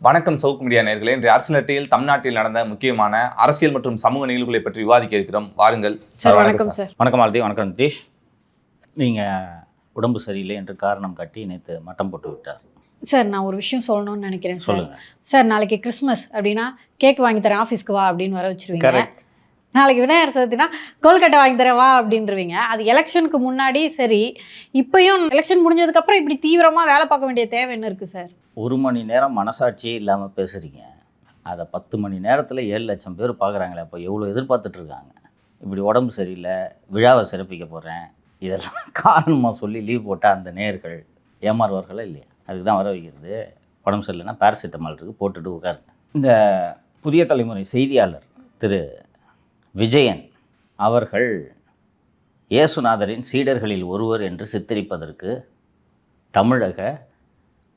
வணக்கம் சவுக்கு மீடியா நேயர்களே. இன்றைய அரசியல் தமிழ்நாட்டில் நடந்த முக்கியமான அரசியல் மற்றும் சமூக நிகழ்வுகளை பற்றி விவாதிக்க இருக்கிறோம். வாருங்கள் சார். வணக்கம் சார். வணக்கம் ஆல்ரெடி. வணக்கம் நிதிஷ். நீங்கள் உடம்பு சரியில்லை என்று காரணம் காட்டி நேற்று மட்டம் போட்டு விட்டார் சார். நான் ஒரு விஷயம் சொல்லணும்னு நினைக்கிறேன் சார். சொல்லுங்கள் சார். நாளைக்கு கிறிஸ்மஸ் அப்படின்னா கேக் வாங்கி தரேன் ஆஃபீஸ்க்கு வா அப்படின்னு வர வச்சுருவீங்க. நாளைக்கு விநாயகர் சதுர்த்தினா கொல்கட்டை வாங்கி தரேன் வா அப்படின்றவீங்க. அது எலெக்ஷனுக்கு முன்னாடி சரி, இப்பயும் எலெக்ஷன் முடிஞ்சதுக்கப்புறம் இப்படி தீவிரமாக வேலை பார்க்க வேண்டிய தேவை என்ன இருக்குது சார்? 1 மணி நேரம் மனசாட்சியே இல்லாமல் பேசுகிறீங்க. அதை 10 மணி நேரத்தில் 7 லட்சம் பேர் பார்க்குறாங்களே. அப்போ எவ்வளோ எதிர்பார்த்துட்ருக்காங்க. இப்படி உடம்பு சரியில்லை, விழாவை சிறப்பிக்க போகிறேன், இதெல்லாம் காரணமாக சொல்லி லீவ் போட்டால் அந்த நேயர்கள் ஏமாறுவார்களா இல்லையா? அதுக்கு தான் வர வைக்கிறது. உடம்பு சரியில்லைன்னா பேராசிட்டமால் இருக்குது, போட்டுட்டு உட்காருங்க. இந்த புதிய தலைமுறை செய்தியாளர் திரு விஜயன் அவர்கள் இயேசுநாதரின் சீடர்களில் ஒருவர் என்று சித்தரிப்பதற்கு தமிழக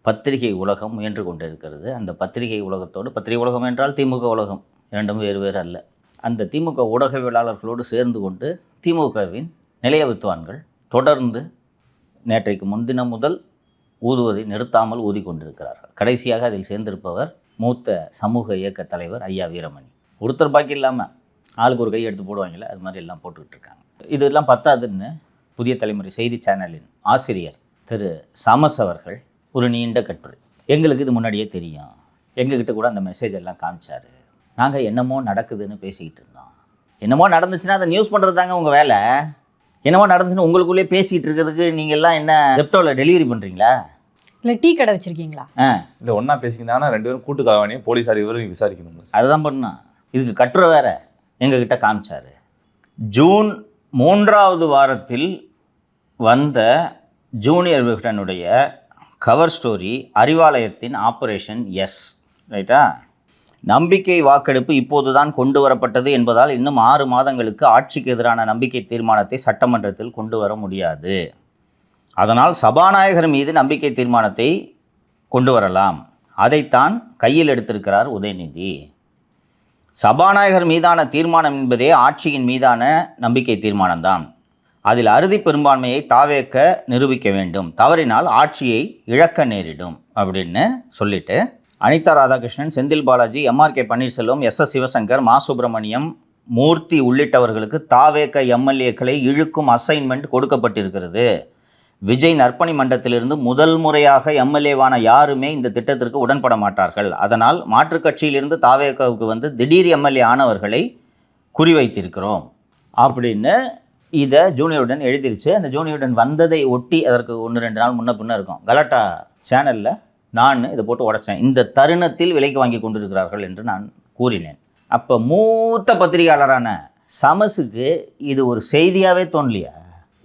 பத்திரிகை உலகம் முயன்று கொண்டிருக்கிறது. அந்த பத்திரிகை உலகத்தோடு, பத்திரிகை உலகம் என்றால் திமுக உலகம், இரண்டும் வேறு வேறு அல்ல, அந்த திமுக ஊடகவியலாளர்களோடு சேர்ந்து கொண்டு திமுகவின் நிலைய வித்துவான்கள் தொடர்ந்து நேற்றைக்கு முன்தினம் முதல் ஊதுவதை நிறுத்தாமல் ஊதி கொண்டிருக்கிறார்கள். கடைசியாக அதில் சேர்ந்திருப்பவர் மூத்த சமூக இயக்க தலைவர் ஐயா வீரமணி. ஒருத்தர் பாக்கி இல்லாமல் ஆளுக்கு ஒரு கை எடுத்து போடுவாங்கள்ல, அது மாதிரி எல்லாம் போட்டுக்கிட்டு இருக்காங்க. இதெல்லாம் பத்தாதுன்னு புதிய தலைமுறை செய்தி சேனலின் ஆசிரியர் திரு சாமஸ் அவர்கள் ஒரு நீண்ட கட்டுரை, எங்களுக்கு இது முன்னாடியே தெரியும், எங்ககிட்ட கூட அந்த மெசேஜ் எல்லாம் காமிச்சார், நாங்கள் என்னமோ நடக்குதுன்னு பேசிக்கிட்டு இருந்தோம். என்னமோ நடந்துச்சுன்னா அதை நியூஸ் பண்ணுறது தாங்க உங்கள் வேலை. என்னமோ நடந்துச்சுன்னு உங்களுக்குள்ளே பேசிகிட்டு இருக்கிறதுக்கு நீங்கள்லாம் என்ன ஜெப்டோவில் டெலிவரி பண்ணுறீங்களா? இல்லை டீ கடை வச்சுருக்கீங்களா? இல்லை ஒன்றா பேசிக்கிட்டாங்கன்னா 2 பேரும் கூட்டு கலவாணியும் போலீஸார் இவரும் விசாரிக்கணும். அதுதான் பண்ணால். இதுக்கு கட்டுரை வேறு எங்ககிட்ட காமிச்சார். ஜூன் 3வது வாரத்தில் வந்த ஜூனியர் விகடனுடைய கவர் ஸ்டோரி அறிவாலயத்தின் ஆபரேஷன் எஸ், ரைட்டா? நம்பிக்கை வாக்கெடுப்பு இப்போது தான் கொண்டு வரப்பட்டது என்பதால் இன்னும் 6 மாதங்களுக்கு ஆட்சிக்கு எதிரான நம்பிக்கை தீர்மானத்தை சட்டமன்றத்தில் கொண்டு வர முடியாது. அதனால் சபாநாயகர் மீது நம்பிக்கை தீர்மானத்தை கொண்டு வரலாம். அதைத்தான் கையில் எடுத்திருக்கிறார் உதயநிதி. சபாநாயகர் மீதான தீர்மானம் என்பதே ஆட்சியின் மீதான நம்பிக்கை தீர்மானம்தான். அதில் அறுதி பெரும்பான்மையை தாவேக்க நிரூபிக்க வேண்டும், தவறினால் ஆட்சியை இழக்க நேரிடும் அப்படின்னு சொல்லிட்டு அனிதா ராதாகிருஷ்ணன், செந்தில் பாலாஜி, MRK பன்னீர்செல்வம், SS சிவசங்கர், மா சுப்பிரமணியம், மூர்த்தி உள்ளிட்டவர்களுக்கு தாவேக்க MLAக்களை இழுக்கும் அசைன்மெண்ட் கொடுக்கப்பட்டிருக்கிறது. விஜய் நற்பணி மன்றத்திலிருந்து முதல் முறையாக MLAவான யாருமே இந்த திட்டத்திற்கு உடன்பட மாட்டார்கள். அதனால் மாற்றுக் கட்சியிலிருந்து தாவேக்காவுக்கு வந்து திடீர் MLA ஆனவர்களை குறிவைத்திருக்கிறோம் அப்படின்னு இதை ஜூனியருடன் எழுதிருச்சு. அந்த ஜூனியருடன் வந்ததை ஒட்டி அதற்கு 1-2 நாள் முன்ன பின்ன இருக்கும் கலாட்டா சேனலில் நான் இதை போட்டு உடைச்சேன். இந்த தருணத்தில் விலைக்கு வாங்கி கொண்டிருக்கிறார்கள் என்று நான் கூறினேன். அப்போ மூத்த பத்திரிகையாளரான சமஸுக்கு இது ஒரு செய்தியாகவே தோணலையா?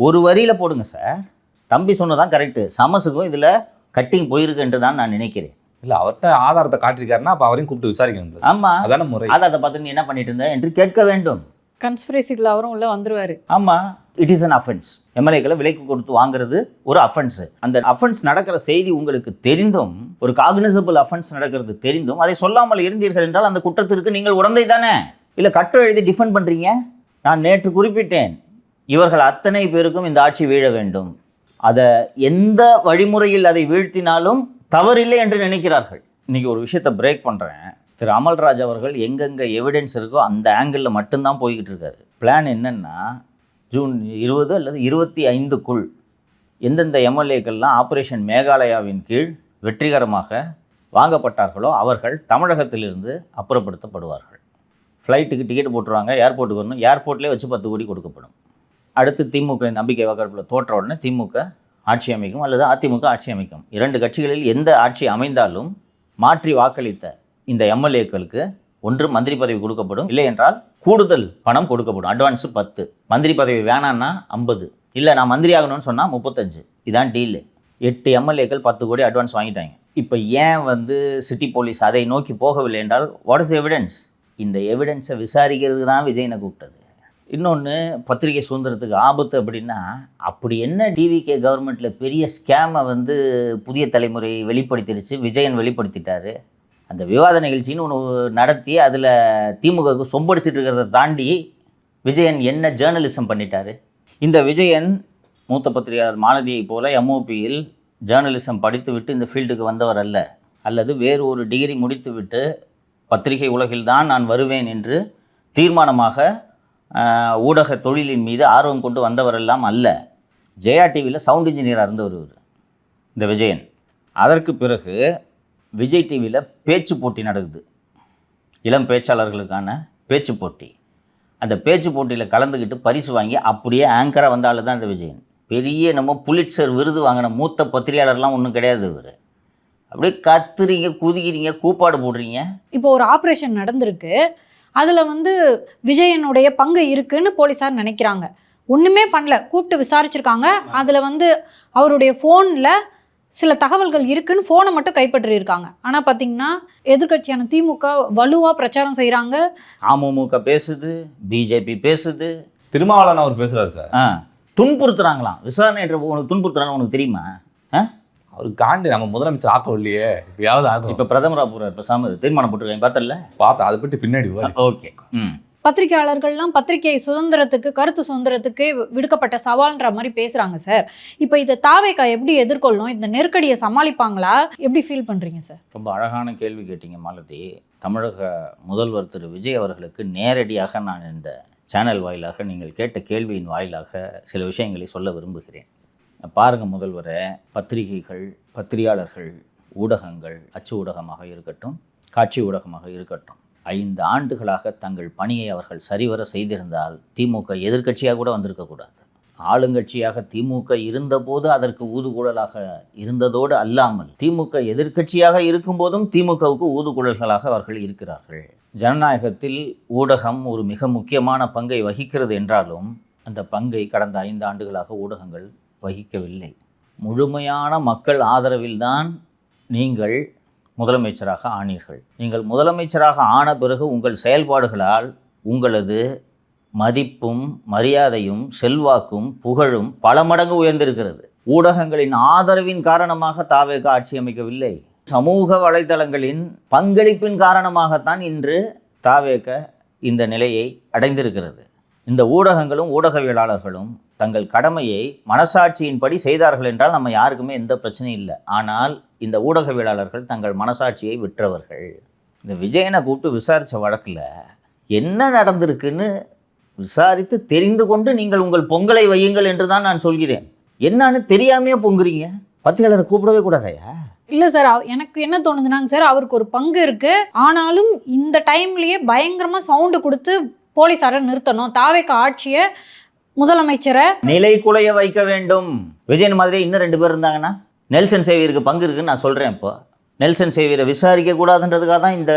ஒரு வரியில் போடுங்க சார், தம்பி சொன்னதான் கரெக்டு, சமஸுக்கும் இதில் கட்டிங் போயிருக்கு என்று தான் நான் நினைக்கிறேன். இல்லை, அவர்கிட்ட ஆதாரத்தை காட்டிருக்காருன்னா அப்போ அவரையும் கூப்பிட்டு விசாரிக்கணும். ஆமாம், அதான முறை. ஆதாரத்தை பார்த்து நீ என்ன பண்ணிட்டு இருந்த என்று கேட்க வேண்டும். கன்ஸ்பிரசிக்குள்ள அவரும் உள்ள வந்துருவார். ஆமாம், இட் இஸ் அன் அஃபென்ஸ். MLAக்களை விலைக்கு கொடுத்து வாங்குறது ஒரு அஃபென்ஸு. அந்த அஃபென்ஸ் நடக்கிற செய்தி உங்களுக்கு தெரிந்தும், ஒரு காக்னிசபிள் அஃபென்ஸ் நடக்கிறது தெரிந்தும் அதை சொல்லாமல் இருந்தீர்கள் என்றால் அந்த குற்றத்திற்கு நீங்கள் உடந்தை தானே. இல்லை கட்டுரை எழுதி டிஃபெண்ட் பண்ணுறீங்க. நான் நேற்று குறிப்பிட்டேன், இவர்கள் அத்தனை பேருக்கும் இந்த ஆட்சி வீழ வேண்டும். அதை எந்த வழிமுறையில் அதை வீழ்த்தினாலும் தவறில்லை என்று நினைக்கிறார்கள். இன்றைக்கி ஒரு விஷயத்தை பிரேக் பண்ணுறேன். திரு அமல்ராஜ் அவர்கள் எங்கெங்கே எவிடன்ஸ் இருக்கோ அந்த ஆங்கிளில் மட்டும்தான் போய்கிட்டு இருக்காரு. பிளான் என்னென்னா, ஜூன் 20 அல்லது 25க்குள் எந்தெந்த MLAக்கள்லாம் ஆப்ரேஷன் மேகாலயாவின் கீழ் வெற்றிகரமாக வாங்கப்பட்டார்களோ அவர்கள் தமிழகத்திலிருந்து அப்புறப்படுத்தப்படுவார்கள். ஃப்ளைட்டுக்கு டிக்கெட் போட்டுருவாங்க, ஏர்போர்ட்டுக்கு வரணும், ஏர்போர்ட்லேயே வச்சு 10 கோடி கொடுக்கப்படும். அடுத்து திமுக நம்பிக்கை வாக்கெடுப்பில் தோற்ற உடனே திமுக ஆட்சி அமைக்கும் அல்லது அதிமுக ஆட்சி அமைக்கும். 2 கட்சிகளில் எந்த ஆட்சி அமைந்தாலும் மாற்றி வாக்களித்த இந்த MLAக்களுக்கு ஒன்று மந்திரி பதவி கொடுக்கப்படும், இல்லை என்றால் கூடுதல் பணம் கொடுக்கப்படும். அட்வான்ஸு 10, மந்திரி பதவி வேணான்னா 50, இல்லை நான் மந்திரி ஆகணும்னு சொன்னால் 35. இதான் டீலு. 8 MLAக்கள் 10 கோடி அட்வான்ஸ் வாங்கிட்டாங்க. இப்போ ஏன் வந்து சிட்டி போலீஸ் அதை நோக்கி போகவில்லை என்றால் வாட் இஸ் எவிடன்ஸ்? இந்த எவிடன்ஸை விசாரிக்கிறதுக்கு தான் விஜயனை கூப்பிட்டது. இன்னொன்று, பத்திரிகை சுதந்திரத்துக்கு ஆபத்து அப்படின்னா, அப்படி என்ன டிவிகே கவர்மெண்ட்டில் பெரிய ஸ்கேமை வந்து புதிய தலைமுறை வெளிப்படுத்திடுச்சு, விஜயன் வெளிப்படுத்திட்டாரு. அந்த விவாத நிகழ்ச்சின்னு ஒன்று நடத்தி அதில் திமுகவுக்கு சொம்படிச்சிட்டு இருக்கிறத தாண்டி விஜயன் என்ன ஜேர்னலிசம் பண்ணிட்டாரு? இந்த விஜயன் மூத்த பத்திரிகையாளர் மாலதியை போல MOPயில் ஜேர்னலிசம் படித்து விட்டு இந்த ஃபீல்டுக்கு வந்தவர் அல்ல. அல்லது வேறு ஒரு டிகிரி முடித்துவிட்டு பத்திரிகை உலகில்தான் நான் வருவேன் என்று தீர்மானமாக ஊடக தொழிலின் மீது ஆர்வம் கொண்டு வந்தவரெல்லாம் அல்ல. ஜெயா டிவியில் சவுண்ட் இன்ஜினியராக இருந்தவர் இந்த விஜயன். அதற்கு பிறகு விஜய் டிவியில் பேச்சு போட்டி நடக்குது, இளம் பேச்சாளர்களுக்கான பேச்சு போட்டி. அந்த பேச்சு போட்டியில் கலந்துக்கிட்டு பரிசு வாங்கி அப்படியே ஆங்கராக வந்த ஆள் தான் இந்த விஜயன். பெரிய நம்ம புலிட்சர் விருது வாங்கின மூத்த பத்திரிகையாளர்லாம் ஒன்றும் கிடையாது. இவர் அப்படியே கத்துறீங்க, குதிக்கிறீங்க, கூப்பாடு போடுறீங்க. இப்போ ஒரு ஆப்ரேஷன் நடந்திருக்கு, அதில் விஜயனுடைய பங்கு இருக்குன்னு போலீஸார் நினைக்கிறாங்க. ஒன்றுமே பண்ணல, கூப்பிட்டு விசாரிச்சிருக்காங்க. அதில் அவருடைய ஃபோனில் சில தகவல்கள் இருக்குன்னு ஃபோனை மட்டும் கைப்பற்றியிருக்காங்க. ஆனால் பார்த்தீங்கன்னா எதிர்கட்சியான திமுக வலுவாக பிரச்சாரம் செய்கிறாங்க. அமமுக பேசுது, பிஜேபி பேசுது, திருமாவளவன் அவர் பேசுகிறாரு சார். துன்புறுத்துறாங்களாம். விசாரணை உனக்கு துன்புறுத்துறாங்க, உனக்கு தெரியுமா? அவர் காண்டி நம்ம முதலமைச்சர் ஆக்கம் இல்லையே, இப்பயாவது ஆகும். இப்போ பிரதமராக போகிறார், இப்போ சாமர் தீர்மானம் போட்டிருக்காங்க, பார்த்தல? பார்த்தா அதை பற்றி பின்னாடி. ஓகே. பத்திரிகையாளர்கள்லாம் பத்திரிகை சுதந்திரத்துக்கு, கருத்து சுதந்திரத்துக்கு விடுக்கப்பட்ட சவால்ன்ற மாதிரி பேசுகிறாங்க சார். இப்போ இதை தாவேகா எப்படி எதிர்கொள்ளணும், இந்த நெருக்கடியை சமாளிப்பாங்களா, எப்படி ஃபீல் பண்ணுறீங்க சார்? ரொம்ப அழகான கேள்வி கேட்டீங்க மாலதி. தமிழக முதல்வர் திரு விஜய் அவர்களுக்கு நேரடியாக நான் இந்த சேனல் வாயிலாக நீங்கள் கேட்ட கேள்வியின் வாயிலாக சில விஷயங்களை சொல்ல விரும்புகிறேன். பாருங்கள் முதல்வரை, பத்திரிகைகள், பத்திரிகையாளர்கள், ஊடகங்கள், அச்சு ஊடகமாக இருக்கட்டும், காட்சி ஊடகமாக இருக்கட்டும், 5 ஆண்டுகளாக தங்கள் பணியை அவர்கள் சரிவர செய்திருந்தால் திமுக எதிர்க்கட்சியாக கூட வந்திருக்கக்கூடாது. ஆளுங்கட்சியாக திமுக இருந்தபோது அதற்கு ஊதுகுழலாக இருந்ததோடு அல்லாமல் திமுக எதிர்க்கட்சியாக இருக்கும்போதும் திமுகவுக்கு ஊதுகுழல்களாக அவர்கள் இருக்கிறார்கள். ஜனநாயகத்தில் ஊடகம் ஒரு மிக முக்கியமான பங்கை வகிக்கிறது என்றாலும் அந்த பங்கை கடந்த 5 ஆண்டுகளாக ஊடகங்கள் வகிக்கவில்லை. முழுமையான மக்கள் ஆதரவில்தான் நீங்கள் முதலமைச்சராக ஆனீர்கள். நீங்கள் முதலமைச்சராக ஆன பிறகு உங்கள் செயல்பாடுகளால் உங்களது மதிப்பும் மரியாதையும் செல்வாக்கும் புகழும் பல மடங்கு உயர்ந்திருக்கிறது. ஊடகங்களின் ஆதரவின் காரணமாக தாவேகா ஆட்சி அமைக்கவில்லை, சமூக வலைதளங்களின் பங்களிப்பின் காரணமாகத்தான் இன்று தாவேகா இந்த நிலையை அடைந்திருக்கிறது. இந்த ஊடகங்களும் ஊடகவியலாளர்களும் தங்கள் கடமையை மனசாட்சியின்படி செய்தார்கள் என்றால் நம்ம யாருக்குமே எந்த பிரச்சனையும் இல்லை. ஆனால் இந்த ஊடகவியலாளர்கள் தங்கள் மனசாட்சியை விற்றவர்கள். இந்த விஜயனை கூப்பிட்டு விசாரித்த வழக்கில் என்ன நடந்திருக்குன்னு விசாரித்து தெரிந்து கொண்டு நீங்கள் உங்கள் பொங்கலை வையுங்கள் என்று தான் நான் சொல்கிறேன். என்னன்னு தெரியாமையே பொங்குறீங்க. பத்திரிகையாளரை கூப்பிடவே கூடாதையா? இல்லை சார், எனக்கு என்ன தோணுதுனாங்க சார், அவருக்கு ஒரு பங்கு இருக்குது. ஆனாலும் இந்த டைம்லேயே பயங்கரமாக சவுண்டு கொடுத்து போலீஸாரை நிறுத்தணும், தாவேகா ஆட்சியை, முதலமைச்சரை நிலை குலைய வைக்க வேண்டும். விஜயன் மாதிரி இன்னும் 2 பேர் இருந்தாங்கன்னா நெல்சன் சேவியருக்கு பங்கு இருக்குன்னு நான் சொல்கிறேன். இப்போ நெல்சன் சேவியரை விசாரிக்க கூடாதுன்றதுக்காக தான் இந்த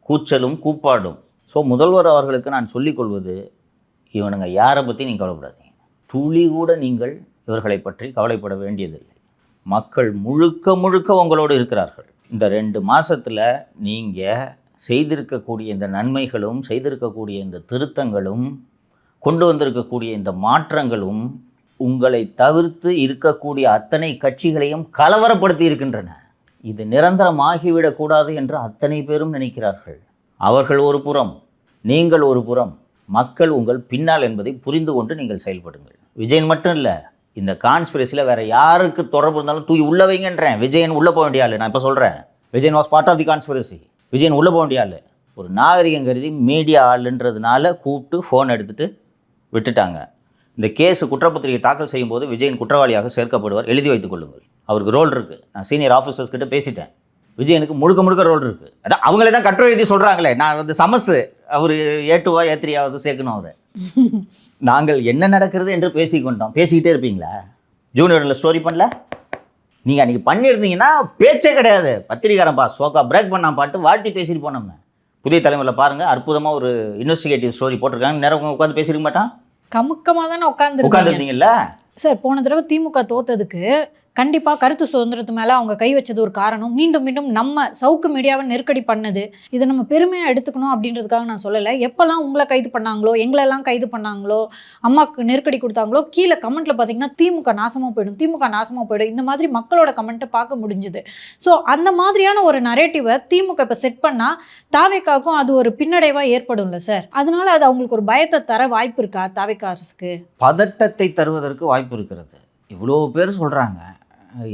கூச்சலும் கூப்பாடும். ஸோ முதல்வர் அவர்களுக்கு நான் சொல்லிக்கொள்வது, இவனுங்க யாரை பற்றி நீங்கள் கவலைப்படாதீங்க. துளி கூட நீங்கள் இவர்களை பற்றி கவலைப்பட வேண்டியதில்லை. மக்கள் முழுக்க முழுக்க உங்களோடு இருக்கிறார்கள். இந்த 2 மாதத்தில் நீங்கள் செய்திருக்கக்கூடிய இந்த நன்மைகளும், செய்திருக்கக்கூடிய இந்த திருத்தங்களும், கொண்டு வந்திருக்கக்கூடிய இந்த மாற்றங்களும் உங்களை தவிர்த்து இருக்கக்கூடிய அத்தனை கட்சிகளையும் கலவரப்படுத்தி இருக்கின்றன. இது நிரந்தரமாகிவிடக்கூடாது என்று அத்தனை பேரும் நினைக்கிறார்கள். அவர்கள் ஒரு புறம், நீங்கள் ஒரு புறம், மக்கள் உங்கள் பின்னால் என்பதை புரிந்து கொண்டு நீங்கள் செயல்படுங்கள். விஜயன் மட்டும் இல்லை, இந்த கான்ஸ்பிரசியில் வேறு யாருக்கு தொடர்பு இருந்தாலும் தூக்கி உள்ள வைங்கன்றேன். விஜயன் உள்ளே போக வேண்டிய ஆள். நான் இப்போ சொல்கிறேன், Vijayan was part of the conspiracy. Vijayan உள்ளே போக வேண்டிய ஆள். ஒரு நாகரிகம் கருதி மீடியா ஆளுன்றதுனால கூப்பிட்டு ஃபோன் எடுத்துகிட்டு விட்டுட்டாங்க. இந்த கேஸு குற்றப்பத்திரிகை தாக்கல் செய்யும்போது விஜயன் குற்றவாளியாக சேர்க்கப்படுவார், எழுதி வைத்துக் கொள்ளுங்கள். அவருக்கு ரோல் இருக்குது. நான் சீனியர் ஆஃபீஸர்ஸ் கிட்ட பேசிட்டேன். விஜயனுக்கு முழுக்க முழுக்க ரோல் இருக்குது. அதான் அவங்களே தான் கட்டுரை எழுதி சொல்கிறாங்களே. நான் சமஸ் அவர் A2வா A3ஆவது சேர்க்கணும். அதை நாங்கள் என்ன நடக்கிறது என்று பேசிக்கொண்டோம். பேசிக்கிட்டே இருப்பீங்களா? ஜூனியரில் ஸ்டோரி பண்ணல, நீங்கள் அன்றைக்கி பண்ணியிருந்தீங்கன்னா பேச்சே கிடையாது. பத்திரிகாரன் சோக்கா பிரேக் பண்ணால் பாட்டு வாழ்த்தி பேசிட்டு போனோம். புதிய தலைமுறையில் பாருங்கள், அற்புதமாக ஒரு இன்வெஸ்டிகேட்டிவ் ஸ்டோரி போட்டிருக்காங்க. நேரம் உட்காந்து பேசிருக்க மாட்டான், கமுக்கமாக தானே உட்காந்துருந்தீங்கல்ல சார். போன தடவை திமுக தோத்ததுக்கு கண்டிப்பாக கருத்து சுதந்திரத்து மேலே அவங்க கை வச்சது ஒரு காரணம். மீண்டும் மீண்டும் நம்ம சவுக்கு மீடியாவை நெருக்கடி பண்ணது. இதை நம்ம பெருமையாக எடுத்துக்கணும் அப்படின்றதுக்காக நான் சொல்லலை. எப்போல்லாம் உங்களை கைது பண்ணாங்களோ, எங்களெல்லாம் கைது பண்ணாங்களோ, அம்மாவுக்கு நெருக்கடி கொடுத்தாங்களோ, கீழே கமெண்ட்டில் பார்த்தீங்கன்னா திமுக நாசமாக போயிடும், திமுக நாசமாக போயிடும், இந்த மாதிரி மக்களோட கமெண்ட்டை பார்க்க முடிஞ்சுது. ஸோ அந்த மாதிரியான ஒரு நரேட்டிவை திமுக இப்போ செட் பண்ணால் தாவேக்காவுக்கும் அது ஒரு பின்னடைவாக ஏற்படும்ல சார். அதனால அது அவங்களுக்கு ஒரு பயத்தை தர வாய்ப்பு இருக்கா தாவேக்கா அரசுக்கு? பதட்டத்தை தருவதற்கு வாய்ப்பு இருக்கிறது. இவ்வளோ பேர் சொல்கிறாங்க,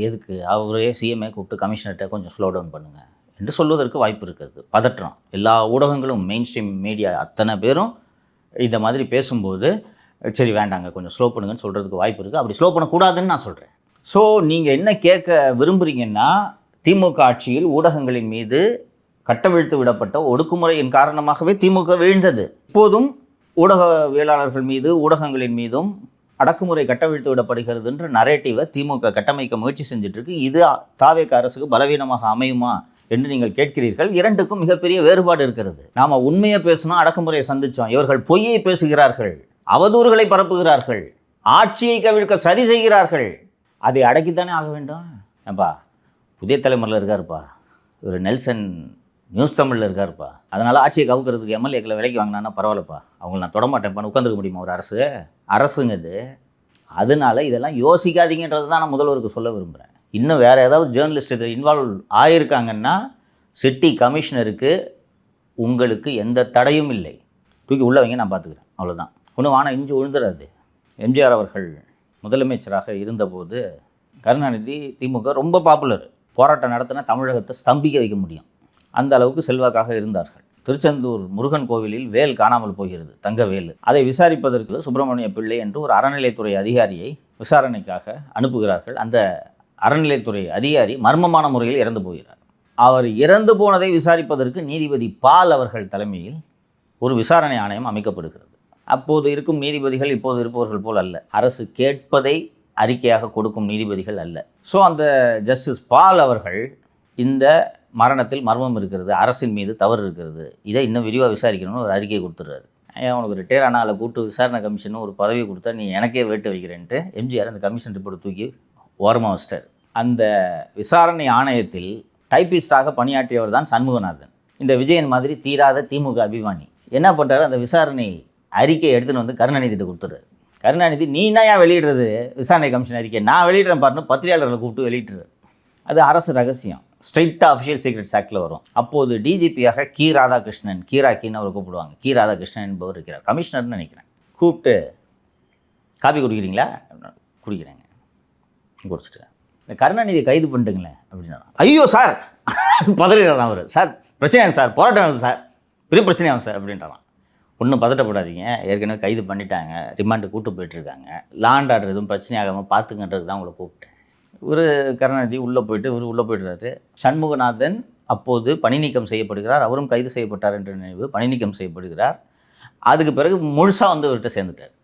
எதுக்கு அவரே சிஎம்ஏ கூப்பிட்டு கமிஷனர்கிட்ட கொஞ்சம் ஸ்லோ டவுன் பண்ணுங்க என்று சொல்வதற்கு வாய்ப்பு இருக்கிறது. பதற்றம். எல்லா ஊடகங்களும் மெயின் ஸ்ட்ரீம் மீடியா அத்தனை பேரும் இந்த மாதிரி பேசும்போது சரி வேண்டாங்க கொஞ்சம் ஸ்லோ பண்ணுங்கன்னு சொல்கிறதுக்கு வாய்ப்பு இருக்குது. அப்படி ஸ்லோ பண்ணக்கூடாதுன்னு நான் சொல்கிறேன். ஸோ நீங்கள் என்ன கேட்க விரும்புகிறீங்கன்னா, திமுக ஆட்சியில் ஊடகங்களின் மீது கட்டவிழ்த்து விடப்பட்ட ஒடுக்குமுறையின் காரணமாகவே திமுக வீழ்ந்தது. இப்போதும் ஊடகவியலாளர்கள் மீது ஊடகங்களின் மீதும் அடக்குமுறை கட்டவிழ்த்து விடப்படுகிறதுன்ற நரேட்டிவை திமுக கட்டமைக்க முயற்சி செஞ்சுட்டு இருக்கு. இது தாவேக அரசுக்கு பலவீனமாக அமையுமா என்று நீங்கள் கேட்கிறீர்கள். இரண்டுக்கும் மிகப்பெரிய வேறுபாடு இருக்கிறது. நாம் உண்மையை பேசணும், அடக்குமுறையை சந்தித்தோம். இவர்கள் பொய்யை பேசுகிறார்கள், அவதூறுகளை பரப்புகிறார்கள், ஆட்சியை கவிழ்க்க சதி செய்கிறார்கள். அதை அடக்கித்தானே ஆக வேண்டும். ஏப்பா புதிய தலைமுறையில் இருக்காருப்பா, ஒரு நெல்சன் நியூஸ் தமிழில் இருக்காருப்பா, அதனால் ஆட்சியை கவுக்கிறதுக்கு எம்எல்ஏக்களை விலைக்கு வாங்கினான்னா பரவாயில்லப்பா, அவங்கள நான் தொடமாட்டேன்ப்பான்னு உட்காந்துருக்க முடியுமா ஒரு அரசுங்கிறது? அதனால இதெல்லாம் யோசிக்காதீங்கன்றது தான் நான் முதல்வருக்கு சொல்ல விரும்புகிறேன். இன்னும் வேறு ஏதாவது ஜேர்னலிஸ்ட் இதில் இன்வால்வ் ஆகியிருக்காங்கன்னா சிட்டி கமிஷனருக்கு உங்களுக்கு எந்த தடையும் இல்லை, தூக்கி உள்ள வைங்க, நான் பார்த்துக்கிறேன், அவ்வளோதான். ஒன்றும் வானம் இஞ்சி விழுந்துடாது. எம்ஜிஆர் அவர்கள் முதலமைச்சராக இருந்தபோது கருணாநிதி திமுக ரொம்ப பாப்புலர். போராட்டம் நடத்தினா தமிழகத்தை ஸ்தம்பிக்க வைக்க முடியும், அந்த அளவுக்கு செல்வாக்காக இருந்தார்கள். திருச்செந்தூர் முருகன் கோவிலில் வேல் காணாமல் போகிறது, தங்க வேல். அதை விசாரிப்பதற்கு சுப்பிரமணிய பிள்ளை என்று ஒரு அறநிலைத்துறை அதிகாரியை விசாரணைக்காக அனுப்புகிறார்கள். அந்த அறநிலைத்துறை அதிகாரி மர்மமான முறையில் இறந்து போகிறார். அவர் இறந்து போனதை விசாரிப்பதற்கு நீதிபதி பால் அவர்கள் தலைமையில் ஒரு விசாரணை ஆணையம் அமைக்கப்படுகிறது. அப்போது இருக்கும் நீதிபதிகள் இப்போது இருப்பவர்கள் போல் அல்ல, அரசு கேட்பதை அறிக்கையாக கொடுக்கும் நீதிபதிகள் அல்ல. ஸோ அந்த ஜஸ்டிஸ் பால் அவர்கள் இந்த மரணத்தில் மர்மம் இருக்கிறது, அரசின் மீது தவறு இருக்கிறது, இதை இன்னும் விரிவாக விசாரிக்கணும்னு ஒரு அறிக்கையை கொடுத்துட்றாரு. உனக்கு ரிட்டையர் ஆனால் கூப்பிட்டு விசாரணை கமிஷன் ஒரு பதவி கொடுத்தா நீ எனக்கே வேட்டு வைக்கிறேன்ட்டு எம்ஜிஆர் அந்த கமிஷன் ரிப்போர்ட் தூக்கி ஓரமாக வச்சிட்டார். அந்த விசாரணை ஆணையத்தில் டைப்பிஸ்டாக பணியாற்றியவர் தான் சண்முகநாதன். இந்த விஜயன் மாதிரி தீராத திமுக அபிமானி என்ன பண்ணுறாரு, அந்த விசாரணை அறிக்கையை எடுத்துன்னு வந்து கருணாநிதிட்ட கொடுத்துறாரு. கருணாநிதி நீ என்ன வெளியிடுறது விசாரணை கமிஷன் அறிக்கை, நான் வெளியிடுறேன் பாருன்னு பத்திரிகையாளர்களை கூப்பிட்டு வெளியிட்டுறாரு. அது அரசு ரகசியம், ஸ்ட்ரைட்டாக அஃபிஷியல் சீக்ரெட்ஸ் ஆக்டில் வரும். அப்போது டிஜிபியாக கி ராதாகிருஷ்ணன், கீராக்கின்னு அவர் கூப்பிடுவாங்க, கி ராதாகிருஷ்ணன் என்பவர் இருக்கிறார், கமிஷனர்னு நினைக்கிறேன். கூப்பிட்டு காப்பி குடிக்கிறீங்களா? குடிக்கிறேங்க, குடிச்சிட்டு இந்த கருணாநிதியை கைது பண்ணிட்டுங்களேன் அப்படின்னா, ஐயோ சார் பதறாராம் அவர். சார் பிரச்சனையாகும் சார், போராட்டம் சார், பெரிய பிரச்சனையாகும் சார் அப்படின்றாராம். ஒன்றும் பதட்டப்படாதீங்க, ஏற்கனவே கைது பண்ணிட்டாங்க, ரிமாண்டு கூட்டு போயிட்டுருக்காங்க, லாண்ட் ஆர்டர் எதுவும் பிரச்சனையாகாமல் பார்த்துங்கன்றது தான் உங்களை கூப்பிட்டேன். ஒரு கருணாநிதி உள்ளே போயிடுறாரு. சண்முகநாதன் அப்போது பணி நீக்கம் செய்யப்படுகிறார், அவரும் கைது செய்யப்பட்டார் என்ற நினைவு, பணி நீக்கம் செய்யப்படுகிறார். அதுக்கு பிறகு முழுசாக வந்து இவர்கிட்ட சேர்ந்துட்டார்.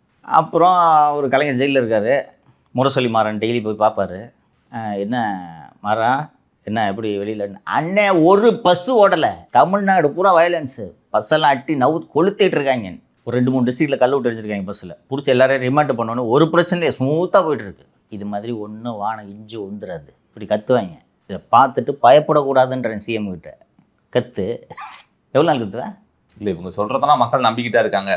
அப்புறம் ஒரு கலைஞர் ஜெயிலில் இருக்கார், முரசொலி மாறன் டெய்லி போய் பார்ப்பார். என்ன மாறா என்ன எப்படி வெளியில் அண்ணே ஒரு பஸ்ஸு ஓடலை, தமிழ்நாடு பூரா வயலன்ஸு, பஸ்ஸெல்லாம் அட்டி கொளுத்திட்டு இருக்காங்க. ஒரு 2-3 டிஸ்ட்ரிக்டில் கல் விட்டு அடிச்சிருக்காங்க பஸ்ஸில், பிடிச்சி எல்லாரையும் ரிமாண்ட் பண்ணோன்னு ஒரு பிரச்சனையே ஸ்மூத்தாக போயிட்டுருக்கு. இது மாதிரி ஒன்றும் வானம் இஞ்சி உந்துறாது, இப்படி கத்துவாங்க. இதை பார்த்துட்டு பயப்படக்கூடாதுன்றேன் சிஎம் கிட்ட. கத்து எவ்வளோ நாள் கத்துவேன் இல்லை, இவங்க சொல்றதெல்லாம் மக்கள் நம்பிக்கிட்டா இருக்காங்க.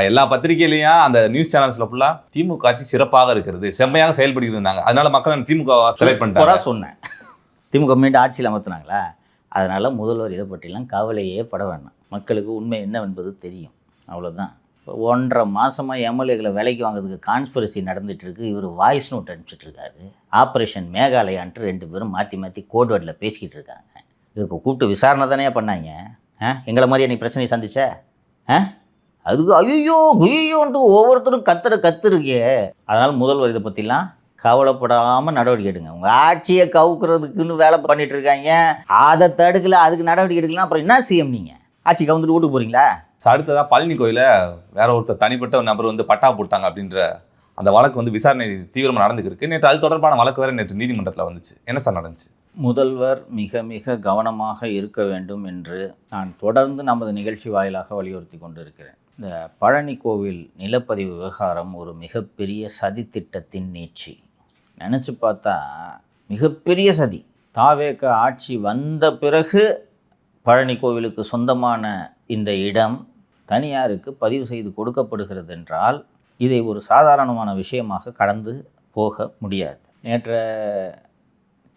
எல்லா பத்திரிகையிலையும் அந்த நியூஸ் சேனல்ஸ்ல ஃபுல்லா திமுக ஆட்சி சிறப்பாக இருக்கிறது, செம்மையாக செயல்படுகிறது இருந்தாங்க, அதனால மக்கள் திமுக செலக்ட் பண்ணிட்டாங்க சொன்னேன். திமுக மீண்டும் ஆட்சியில் அமர்த்தினாங்களா, அதனால முதல்வர் இதை பற்றிலாம் கவலையே பட வேண்டாம், மக்களுக்கு உண்மை என்னவென்பது தெரியும், அவ்வளோதான். 1.5 மாதமாக எம்எல்ஏக்களை விலைக்கு வாங்குறதுக்கு கான்ஸ்பிரசி நடந்துகிட்ருக்கு. இவர் வாய்ஸ் நோட் அனுப்பிச்சிட்ருக்காரு. ஆப்ரேஷன் மேகாலயான்ட்டு 2 பேரும் மாற்றி கோட்வேர்டில் பேசிக்கிட்டு இருக்காங்க. இதுக்கு கூப்பிட்டு விசாரணை தானே பண்ணாங்க. எங்களை மாதிரி நீ பிரச்சனையை சந்திச்ச அதுக்கு ஐயோன்ட்டு ஒவ்வொருத்தரும் கத்துருக்கே. அதனால் முதல்வர் இதை பற்றிலாம் கவலைப்படாமல் நடவடிக்கை எடுங்க. உங்கள் ஆட்சியை கவுக்கிறதுக்குன்னு வேலை பண்ணிட்டு இருக்காங்க, அதை தடுக்கல, அதுக்கு நடவடிக்கை எடுக்கலாம். அப்புறம் என்ன சிஎம் நீங்கள் ஆட்சி கவுந்துட்டு வீட்டுக்கு போகிறீங்களா? அடுத்ததாக பழனி கோயில வேற ஒருத்தர் தனிப்பட்ட ஒரு நபர் வந்து பட்டா போட்டாங்க அப்படின்ற அந்த வழக்கு வந்து விசாரணை தீவிரமாக நடந்துருக்கு. நேற்று அது தொடர்பான வழக்கு வேறு நேற்று நீதிமன்றத்தில் வந்துச்சு. என்ன சார் நடந்துச்சு? முதல்வர் மிக மிக கவனமாக இருக்க வேண்டும் என்று நான் தொடர்ந்து நமது நிகழ்ச்சி வாயிலாக வலியுறுத்தி கொண்டிருக்கிறேன். இந்த பழனி கோவில் நிலப்பதிவு விவகாரம் ஒரு மிகப்பெரிய சதி திட்டத்தின் நீட்சி. நினச்சி பார்த்தா மிகப்பெரிய சதி. தாவேக ஆட்சி வந்த பிறகு பழனி கோவிலுக்கு சொந்தமான இந்த இடம் தனியாருக்கு பதிவு செய்து கொடுக்கப்படுகிறது என்றால் இதை ஒரு சாதாரணமான விஷயமாக கடந்து போக முடியாது. நேற்று